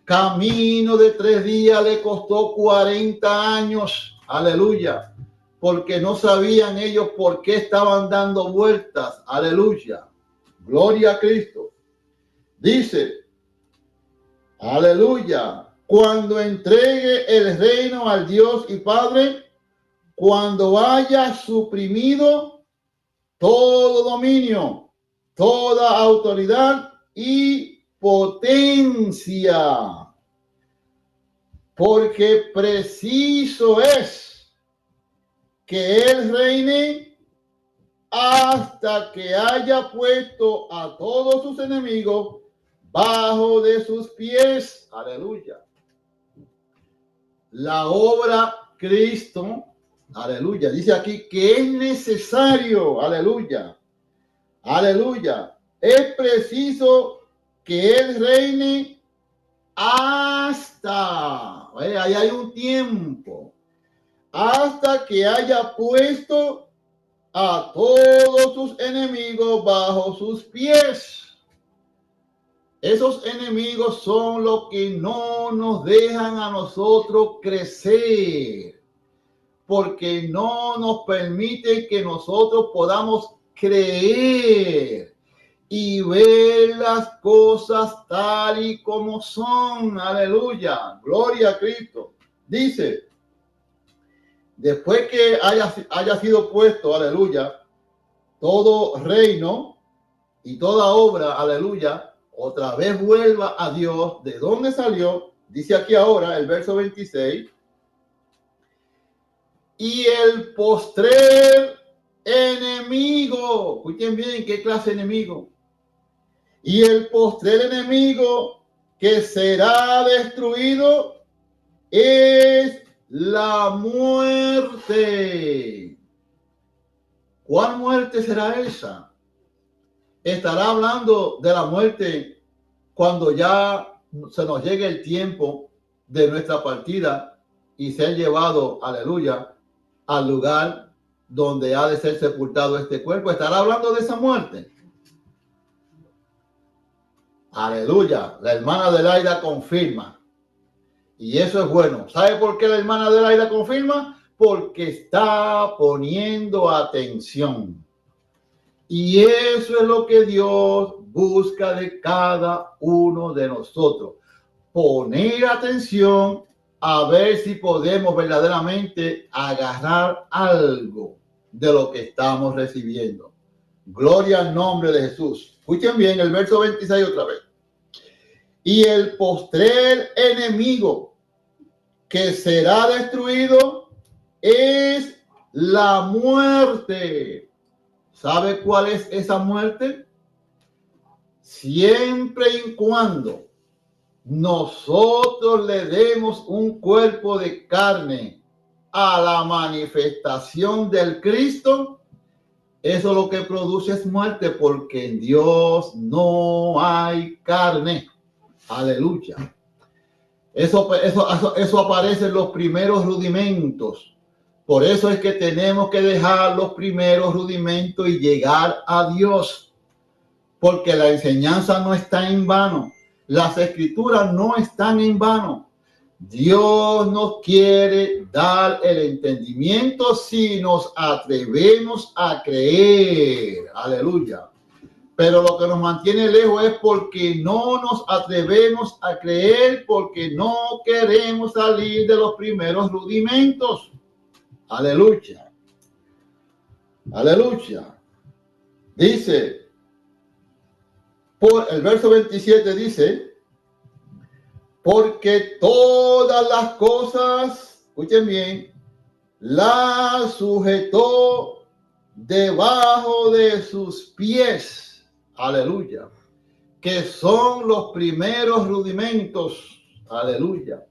Camino de 3 días le costó 40 años. Aleluya. Porque no sabían ellos por qué estaban dando vueltas. Aleluya. Gloria a Cristo. Dice, aleluya, cuando entregue el reino al Dios y Padre, cuando haya suprimido todo dominio, toda autoridad y potencia, porque preciso es que Él reine hasta que haya puesto a todos sus enemigos debajo de sus pies. Aleluya. La obra Cristo, aleluya, dice aquí que es necesario, aleluya, aleluya, es preciso que Él reine hasta, ahí hay un tiempo, hasta que haya puesto a todos sus enemigos bajo sus pies. Esos enemigos son los que no nos dejan a nosotros crecer, porque no nos permiten que nosotros podamos creer y ver las cosas tal y como son. Aleluya, gloria a Cristo. Dice, después que haya sido puesto, aleluya, todo reino y toda obra, aleluya, otra vez vuelva a Dios, de donde salió, dice aquí ahora el verso 26, y el postrer enemigo, escuchen bien, ¿qué clase de enemigo? Y el postrer enemigo que será destruido es la muerte. ¿Cuál muerte será esa? Estará hablando de la muerte cuando ya se nos llegue el tiempo de nuestra partida y ser llevado, aleluya, al lugar donde ha de ser sepultado este cuerpo. Estará hablando de esa muerte. Aleluya, la hermana Adelaida confirma. Y eso es bueno. ¿Sabe por qué la hermana Adelaida confirma? Porque está poniendo atención. Y eso es lo que Dios busca de cada uno de nosotros. Poner atención a ver si podemos verdaderamente agarrar algo de lo que estamos recibiendo. Gloria al nombre de Jesús. Escuchen bien el verso 26 otra vez. Y el postrer enemigo que será destruido es la muerte. ¿Sabe cuál es esa muerte? Siempre y cuando nosotros le demos un cuerpo de carne a la manifestación del Cristo, eso lo que produce es muerte, porque en Dios no hay carne. Aleluya. Eso aparece en los primeros rudimentos. Por eso es que tenemos que dejar los primeros rudimentos y llegar a Dios. Porque la enseñanza no está en vano. Las escrituras no están en vano. Dios nos quiere dar el entendimiento si nos atrevemos a creer. Aleluya. Pero lo que nos mantiene lejos es porque no nos atrevemos a creer, porque no queremos salir de los primeros rudimentos. Aleluya. Aleluya. Dice, por el verso 27 dice, porque todas las cosas, escuchen bien, las sujetó debajo de sus pies. Aleluya. Que son los primeros rudimentos. Aleluya.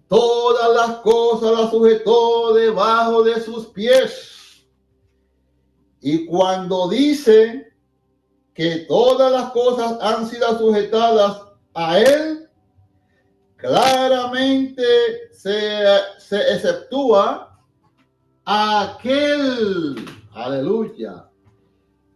Todas las cosas las sujetó debajo de sus pies. Y cuando dice que todas las cosas han sido sujetadas a él, claramente se exceptúa aquel, aleluya,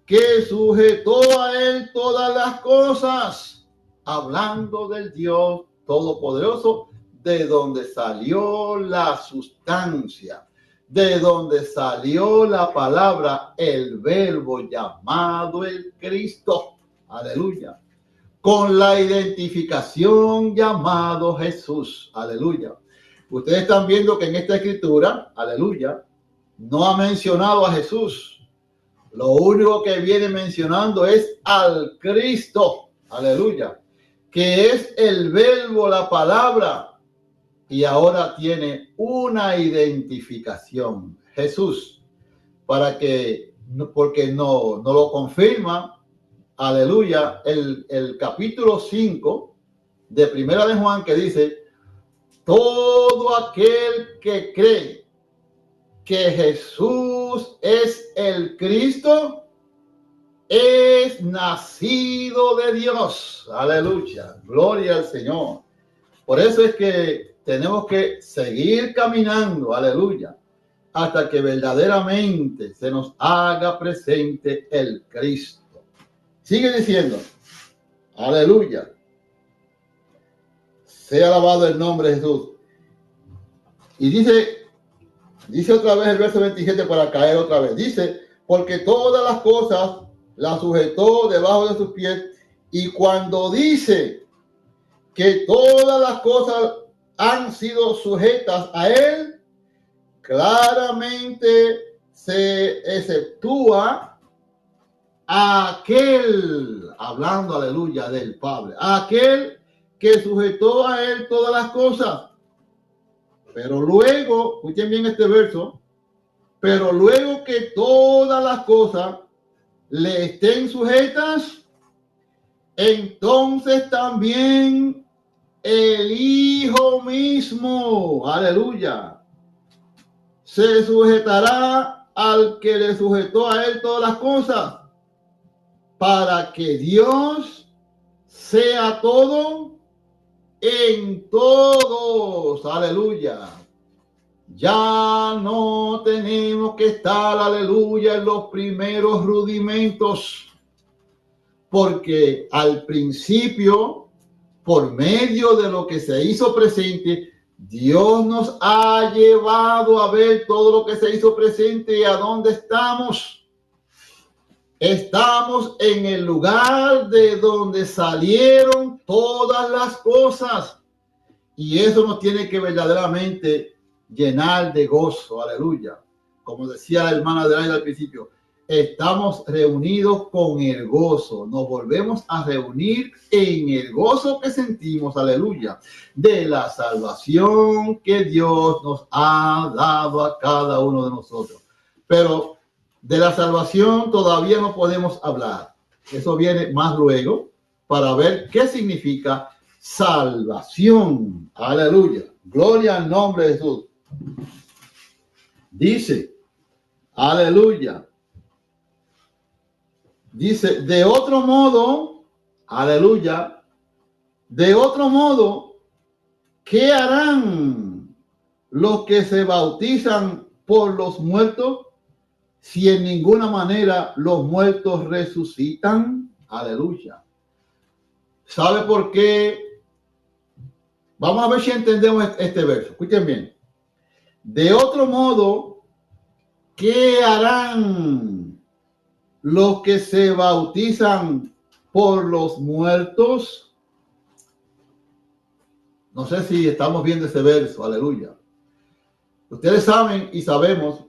que sujetó a él todas las cosas, hablando del Dios Todopoderoso, de donde salió la sustancia, de donde salió la palabra, el verbo llamado el Cristo. Aleluya. Con la identificación llamado Jesús. Aleluya. Ustedes están viendo que en esta escritura, aleluya, no ha mencionado a Jesús. Lo único que viene mencionando es al Cristo. Aleluya. Que es el verbo, la palabra. Y ahora tiene una identificación, Jesús, para que, porque no lo confirma, aleluya, el capítulo 5 de Primera de Juan, que dice: todo aquel que cree que Jesús es el Cristo es nacido de Dios. Aleluya, gloria al Señor. Por eso es que tenemos que seguir caminando, aleluya, hasta que verdaderamente se nos haga presente el Cristo. Sigue diciendo, aleluya, sea alabado el nombre de Jesús. Y dice otra vez el verso 27 para caer otra vez. Dice, porque todas las cosas las sujetó debajo de sus pies. Y cuando dice que todas las cosas han sido sujetas a él, claramente se exceptúa aquel, hablando, aleluya, del Padre, aquel que sujetó a él todas las cosas. Pero luego, escuchen bien este verso, pero luego que todas las cosas le estén sujetas, entonces también el Hijo mismo, aleluya, se sujetará al que le sujetó a él todas las cosas, para que Dios sea todo en todos, aleluya. Ya no tenemos que estar, aleluya, en los primeros rudimentos, porque al principio, por medio de lo que se hizo presente, Dios nos ha llevado a ver todo lo que se hizo presente y a dónde estamos. Estamos en el lugar de donde salieron todas las cosas. Y eso nos tiene que verdaderamente llenar de gozo. Aleluya. Como decía la hermana Adelaida al principio, estamos reunidos con el gozo. Nos volvemos a reunir en el gozo que sentimos. Aleluya. De la salvación que Dios nos ha dado a cada uno de nosotros. Pero de la salvación todavía no podemos hablar. Eso viene más luego para ver qué significa salvación. Aleluya. Gloria al nombre de Jesús. Dice, aleluya. Dice, de otro modo, aleluya, de otro modo, ¿qué harán los que se bautizan por los muertos? Si en ninguna manera los muertos resucitan. Aleluya. ¿Sabe por qué? Vamos a ver si entendemos este verso. Escuchen bien. De otro modo, ¿qué harán los que se bautizan por los muertos? No sé si estamos viendo ese verso. Aleluya. Ustedes saben y sabemos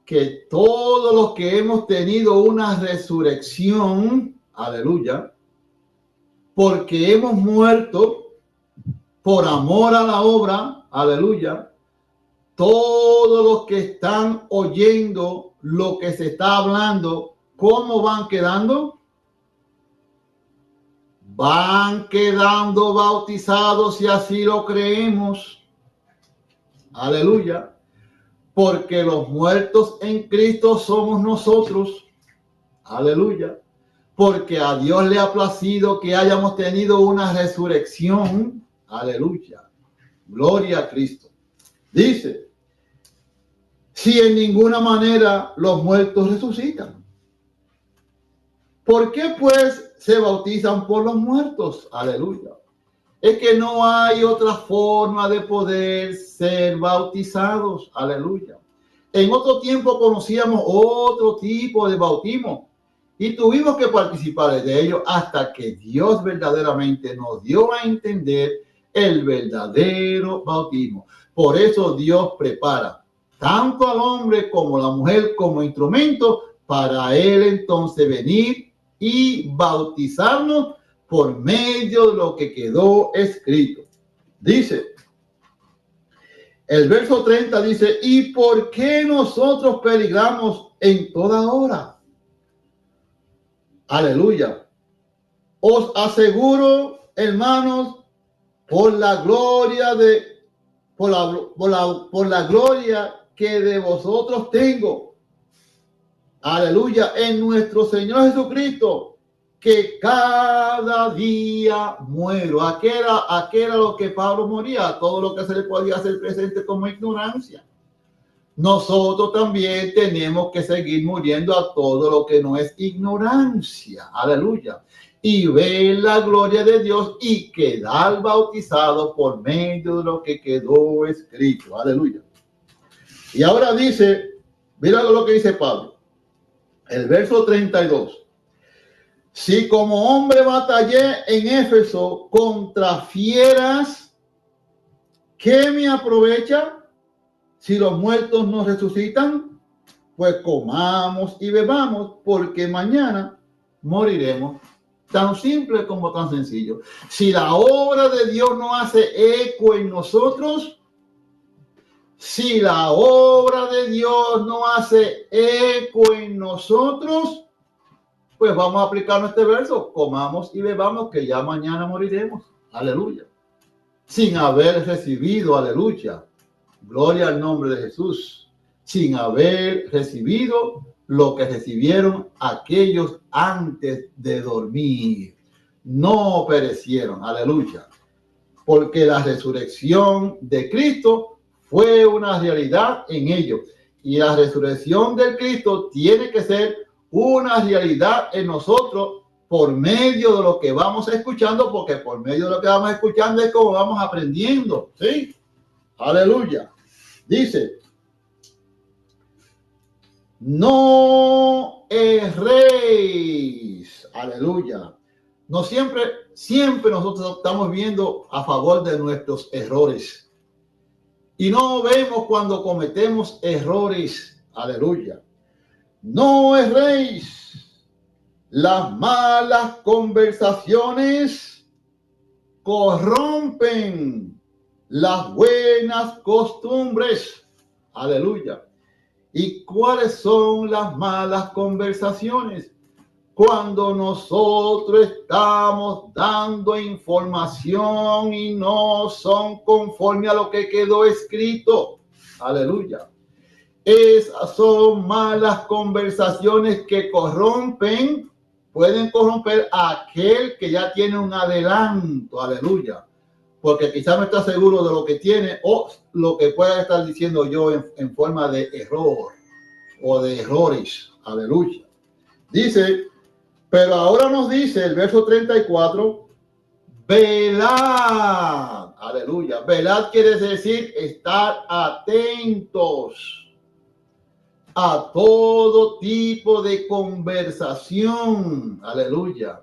que todos los que hemos tenido una resurrección, aleluya, porque hemos muerto por amor a la obra, aleluya, todos los que están oyendo lo que se está hablando, ¿cómo van quedando? Van quedando bautizados si así lo creemos, aleluya. Porque los muertos en Cristo somos nosotros. Aleluya. Porque a Dios le ha placido que hayamos tenido una resurrección. Aleluya. Gloria a Cristo. Dice, si en ninguna manera los muertos resucitan, ¿por qué pues se bautizan por los muertos? Aleluya. Es que no hay otra forma de poder ser bautizados. Aleluya. En otro tiempo conocíamos otro tipo de bautismo y tuvimos que participar de ello hasta que Dios verdaderamente nos dio a entender el verdadero bautismo. Por eso Dios prepara tanto al hombre como a la mujer como instrumento para él entonces venir y bautizarnos por medio de lo que quedó escrito. Dice, el verso 30 dice, ¿y por qué nosotros peligramos en toda hora? Aleluya. Os aseguro, hermanos, por la gloria por la gloria que de vosotros tengo, aleluya, en nuestro Señor Jesucristo, que cada día muero. ¿A qué era lo que Pablo moría? Todo lo que se le podía hacer presente como ignorancia. Nosotros también tenemos que seguir muriendo a todo lo que no es ignorancia. Aleluya. Y ver la gloria de Dios y quedar bautizado por medio de lo que quedó escrito. Aleluya. Y ahora dice, mira lo que dice Pablo. El verso 32. Si como hombre batallé en Éfeso contra fieras, ¿qué me aprovecha? Si los muertos no resucitan, pues comamos y bebamos, porque mañana moriremos. Tan simple como tan sencillo. Si la obra de Dios no hace eco en nosotros, si la obra de Dios no hace eco en nosotros, pues vamos a aplicar este verso. Comamos y bebamos, que ya mañana moriremos. Aleluya. Sin haber recibido, aleluya. Gloria al nombre de Jesús. Sin haber recibido lo que recibieron aquellos antes de dormir. No perecieron. Aleluya. Porque la resurrección de Cristo fue una realidad en ellos. Y la resurrección de Cristo tiene que ser una realidad en nosotros por medio de lo que vamos escuchando, porque por medio de lo que vamos escuchando es como vamos aprendiendo. ¿Sí? Aleluya. Dice, no erréis. Aleluya. No siempre nosotros estamos viendo a favor de nuestros errores. Y no vemos cuando cometemos errores. Aleluya. No erréis. Las malas conversaciones corrompen las buenas costumbres. Aleluya. ¿Y cuáles son las malas conversaciones? Cuando nosotros estamos dando información y no son conforme a lo que quedó escrito. Aleluya. Esas son malas conversaciones que pueden corromper a aquel que ya tiene un adelanto. Aleluya. Porque quizás no está seguro de lo que tiene o lo que pueda estar diciendo yo en forma de error o de errores. Aleluya. Dice, pero ahora nos dice el verso 34, velad. Aleluya. Velad quiere decir estar atentos a todo tipo de conversación. Aleluya.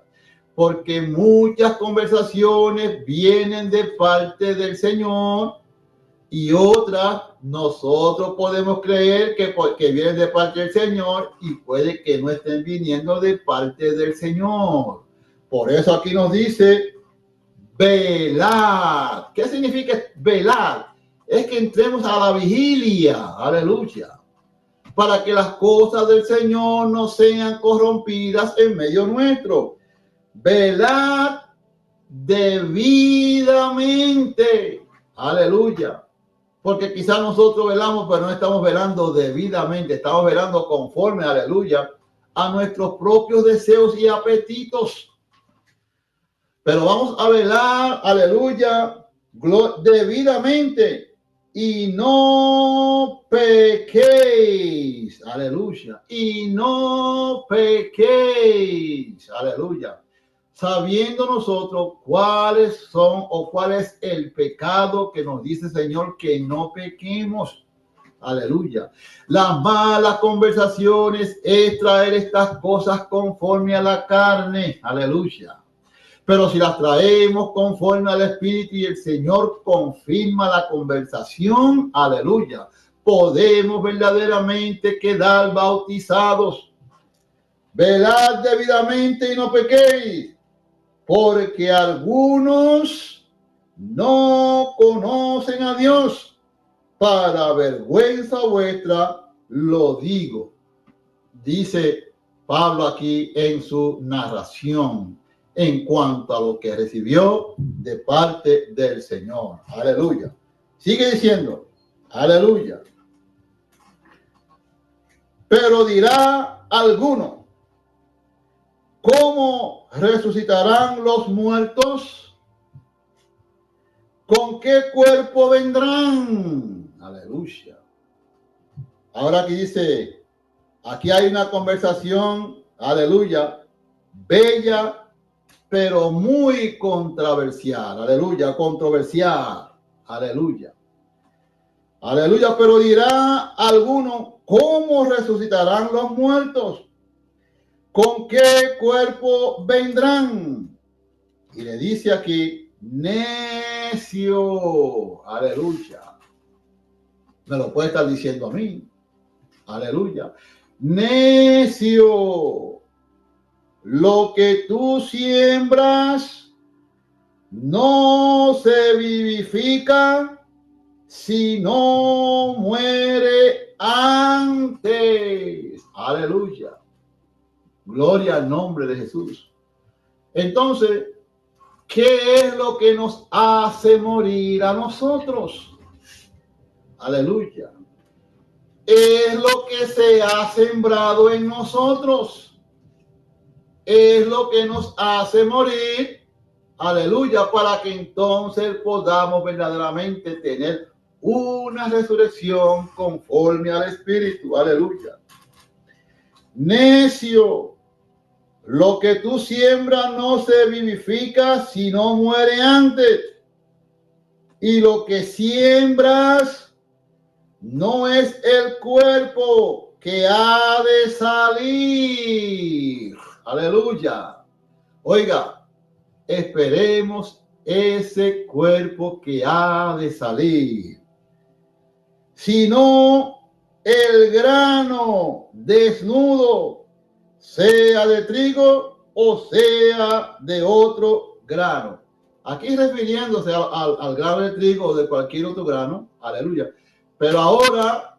Porque muchas conversaciones vienen de parte del Señor y otras nosotros podemos creer que porque vienen de parte del Señor y puede que no estén viniendo de parte del Señor. Por eso aquí nos dice velad. ¿Qué significa velar? Es que entremos a la vigilia. Aleluya. Para que las cosas del Señor no sean corrompidas en medio nuestro. Velad debidamente. Aleluya. Porque quizás nosotros velamos, pero no estamos velando debidamente. Estamos velando conforme, aleluya, a nuestros propios deseos y apetitos. Pero vamos a velar, aleluya, debidamente. Y no pequéis. Aleluya. Y no pequéis. Aleluya. Sabiendo nosotros cuáles son o cuál es el pecado que nos dice el Señor que no pequemos. Aleluya. Las malas conversaciones es traer estas cosas conforme a la carne. Aleluya. Pero si las traemos conforme al Espíritu y el Señor confirma la conversación, aleluya, podemos verdaderamente quedar bautizados. Velad debidamente y no pequéis, porque algunos no conocen a Dios. Para vergüenza vuestra lo digo. Dice Pablo aquí en su narración. en cuanto a lo que recibió de parte del Señor. Aleluya. Sigue diciendo, aleluya. Pero dirá alguno, ¿cómo resucitarán los muertos? ¿Con qué cuerpo vendrán? Aleluya. Ahora aquí dice, aquí hay una conversación, aleluya, bella, pero muy controversial. Aleluya, controversial. Aleluya. Aleluya, pero dirá alguno, ¿cómo resucitarán los muertos? ¿Con qué cuerpo vendrán? Y le dice aquí, necio. Aleluya. Me lo puede estar diciendo a mí. Aleluya. Necio. Lo que tú siembras no se vivifica si no muere antes. Aleluya. Gloria al nombre de Jesús. Entonces, ¿qué es lo que nos hace morir a nosotros? Aleluya. Es lo que se ha sembrado en nosotros. Es lo que nos hace morir. Aleluya. Para que entonces podamos verdaderamente tener una resurrección conforme al Espíritu. Aleluya. Necio, lo que tú siembras no se vivifica si no muere antes. Y lo que siembras no es el cuerpo que ha de salir. Aleluya. Oiga, esperemos ese cuerpo que ha de salir, sino el grano desnudo, sea de trigo o sea de otro grano. Aquí refiriéndose al grano de trigo o de cualquier otro grano. Aleluya. Pero ahora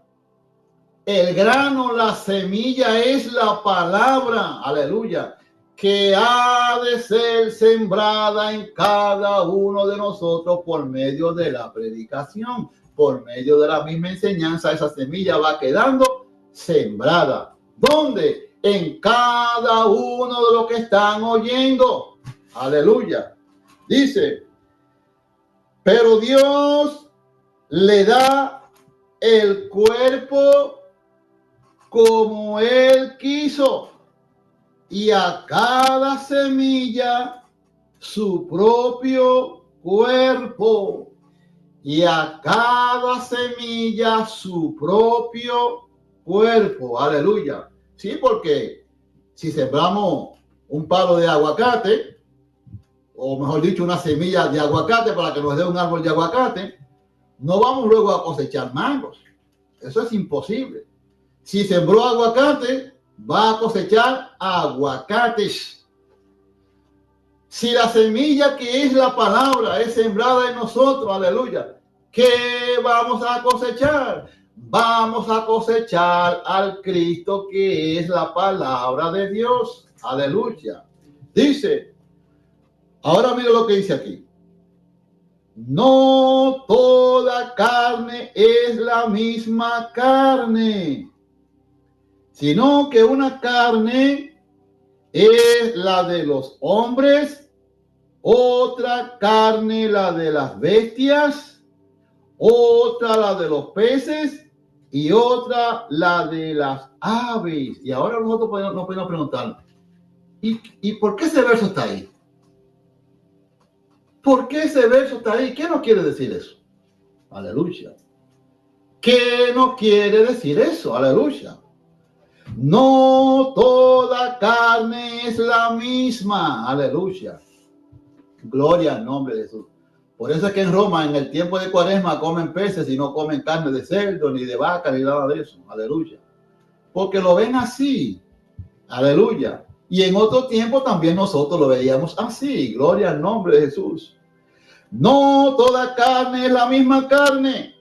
el grano, la semilla es la palabra. Aleluya. Que ha de ser sembrada en cada uno de nosotros por medio de la predicación, por medio de la misma enseñanza. Esa semilla va quedando sembrada. ¿Dónde? En cada uno de los que están oyendo. Aleluya. Dice, pero Dios le da el cuerpo como Él quiso, y a cada semilla su propio cuerpo, y a cada semilla su propio cuerpo. Aleluya. Sí, porque si sembramos un palo de aguacate, o mejor dicho, una semilla de aguacate para que nos dé un árbol de aguacate, no vamos luego a cosechar mangos. Eso es imposible. Si sembró aguacate, va a cosechar aguacates. Si la semilla que es la palabra es sembrada en nosotros, aleluya, ¿qué vamos a cosechar? Vamos a cosechar al Cristo que es la palabra de Dios. Aleluya. Dice, ahora mire lo que dice aquí. No toda carne es la misma carne, sino que una carne es la de los hombres, otra carne la de las bestias, otra la de los peces y otra la de las aves. Y ahora nosotros nos podemos preguntar, ¿y por qué ese verso está ahí? ¿Por qué ese verso está ahí? ¿Qué nos quiere decir eso? Aleluya. ¿Qué nos quiere decir eso? Aleluya. No toda carne es la misma. Aleluya. Gloria al nombre de Jesús. Por eso es que en Roma, en el tiempo de Cuaresma, comen peces y no comen carne de cerdo, ni de vaca, ni nada de eso. Aleluya. Porque lo ven así. Aleluya. Y en otro tiempo también nosotros lo veíamos así. Gloria al nombre de Jesús. No toda carne es la misma carne,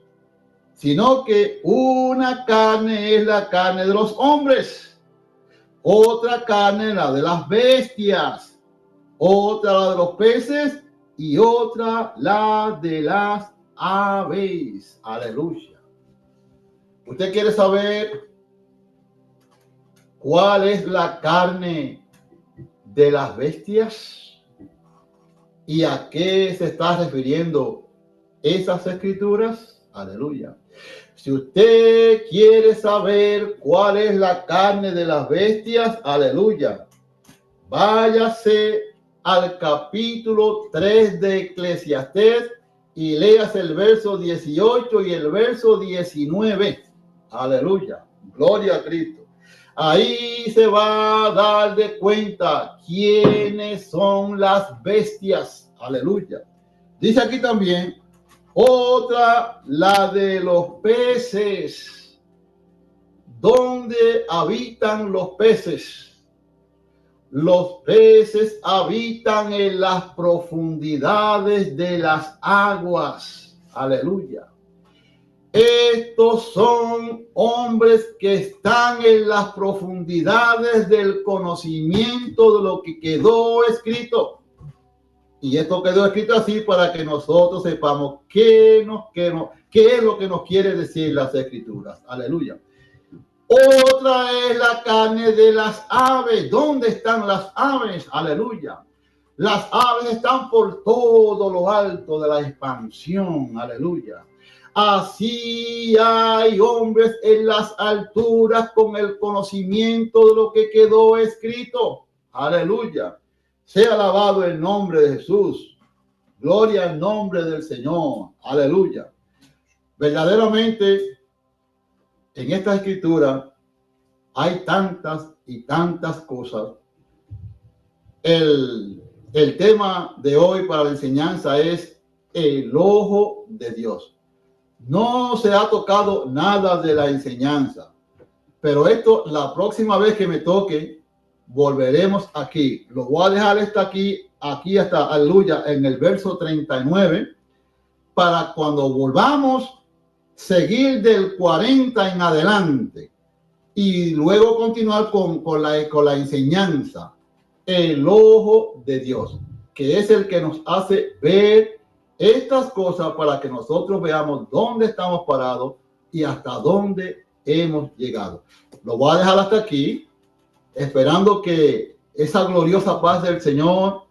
sino que una carne es la carne de los hombres, otra carne la de las bestias, otra la de los peces y otra la de las aves. Y ahora nosotros podemos preguntarnos, ¿y por qué ese verso está ahí? ¿Por qué ese verso está ahí? ¿Qué nos quiere decir eso? Aleluya. ¿Qué nos quiere decir eso? Aleluya. Que una carne es la carne de los hombres, otra carne la de las bestias, otra la de los peces y otra la de las aves. Aleluya. ¿Usted quiere saber cuál es la carne de las bestias? ¿Y a qué se está refiriendo esas escrituras? Aleluya. Si usted quiere saber cuál es la carne de las bestias, aleluya, váyase al capítulo 3 de Eclesiastés y leas el verso 18 y el verso 19. Aleluya. Gloria a Cristo. Ahí se va a dar de cuenta quiénes son las bestias. Aleluya. Dice aquí también, otra, la de los peces. ¿Dónde habitan los peces? Los peces habitan en las profundidades de las aguas. Aleluya. Estos son hombres que están en las profundidades del conocimiento de lo que quedó escrito. Y esto quedó escrito así para que nosotros sepamos qué es lo que nos quiere decir las escrituras. Aleluya. Otra es la carne de las aves. ¿Dónde están las aves? Aleluya. Las aves están por todo lo alto de la expansión. Aleluya. Así hay hombres en las alturas con el conocimiento de lo que quedó escrito. Aleluya. Sea alabado el nombre de Jesús. Gloria al nombre del Señor. Aleluya. Verdaderamente, en esta escritura hay tantas y tantas cosas. El tema de hoy para la enseñanza es el ojo de Dios. No se ha tocado nada de la enseñanza, pero esto la próxima vez que me toque, volveremos aquí. Lo voy a dejar aquí hasta, aleluya, en el verso 39, para cuando volvamos, seguir del 40 en adelante y luego continuar con la enseñanza. El ojo de Dios, que es el que nos hace ver estas cosas para que nosotros veamos dónde estamos parados y hasta dónde hemos llegado. Lo voy a dejar hasta aquí, esperando que esa gloriosa paz del Señor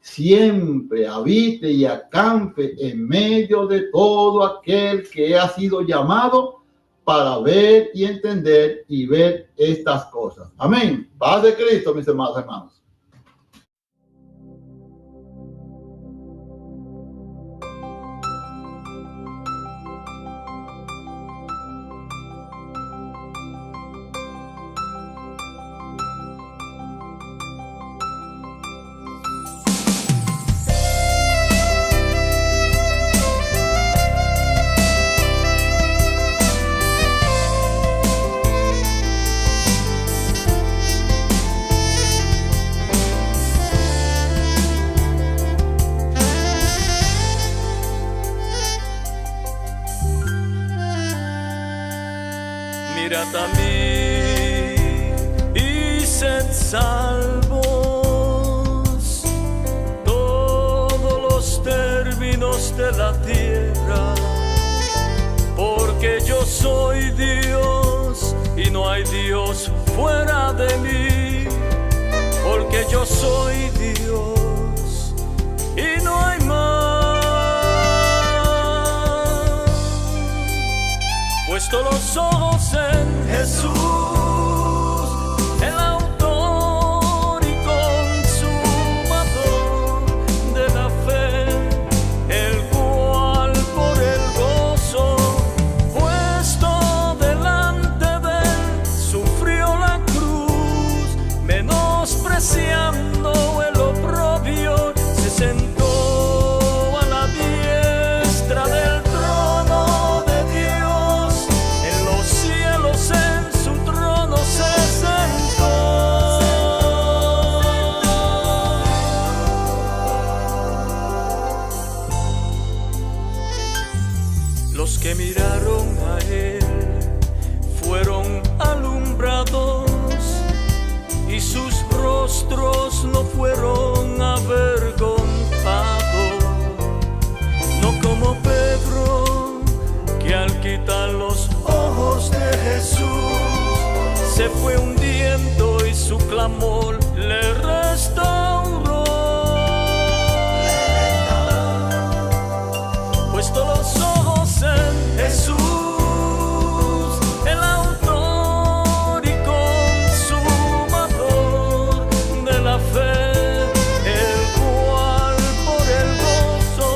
siempre habite y acampe en medio de todo aquel que ha sido llamado para ver y entender y ver estas cosas. Amén. Paz de Cristo, mis amados hermanos. Mirad a mí y sed salvos todos los términos de la tierra, porque yo soy Dios y no hay Dios fuera de mí, porque yo soy Dios y no hay más. Puesto los ojos en Jesús, el autor y consumador de la fe, el cual por el gozo puesto delante de él sufrió la cruz, menospreciando el oprobio, se sentó a la diestra del trono de Dios, en los cielos en su amor le restauró. Puesto los ojos en Jesús, el autor y consumador de la fe, el cual por el gozo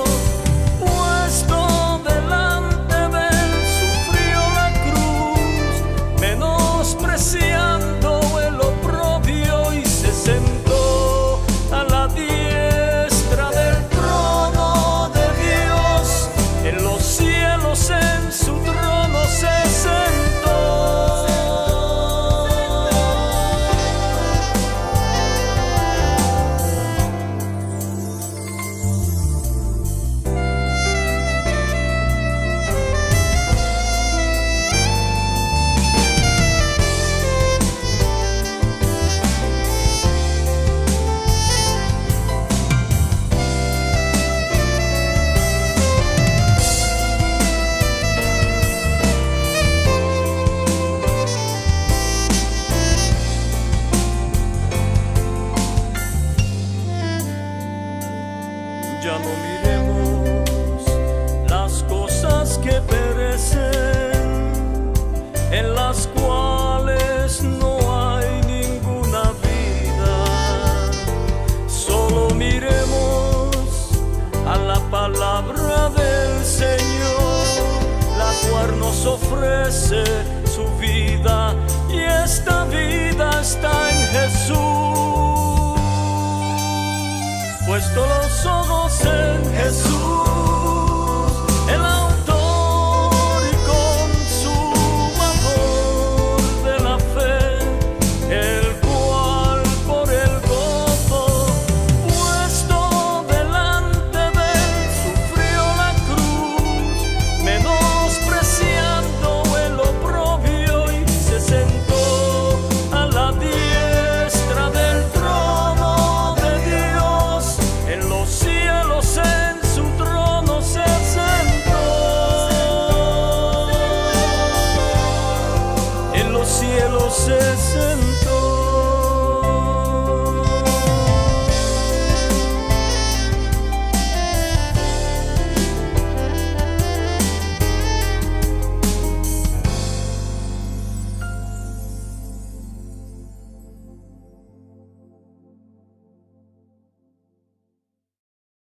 puesto delante de él sufrió la cruz, menospreciando el oprobio, y se sentó a la diestra del trono de Dios. En los cielos en su trono se sentó. Ya no miremos las cosas que perecen, en las cuales no hay ninguna vida. Solo miremos a la palabra del Señor, la cual nos ofrece su vida, y esta vida está en Jesús. Puesto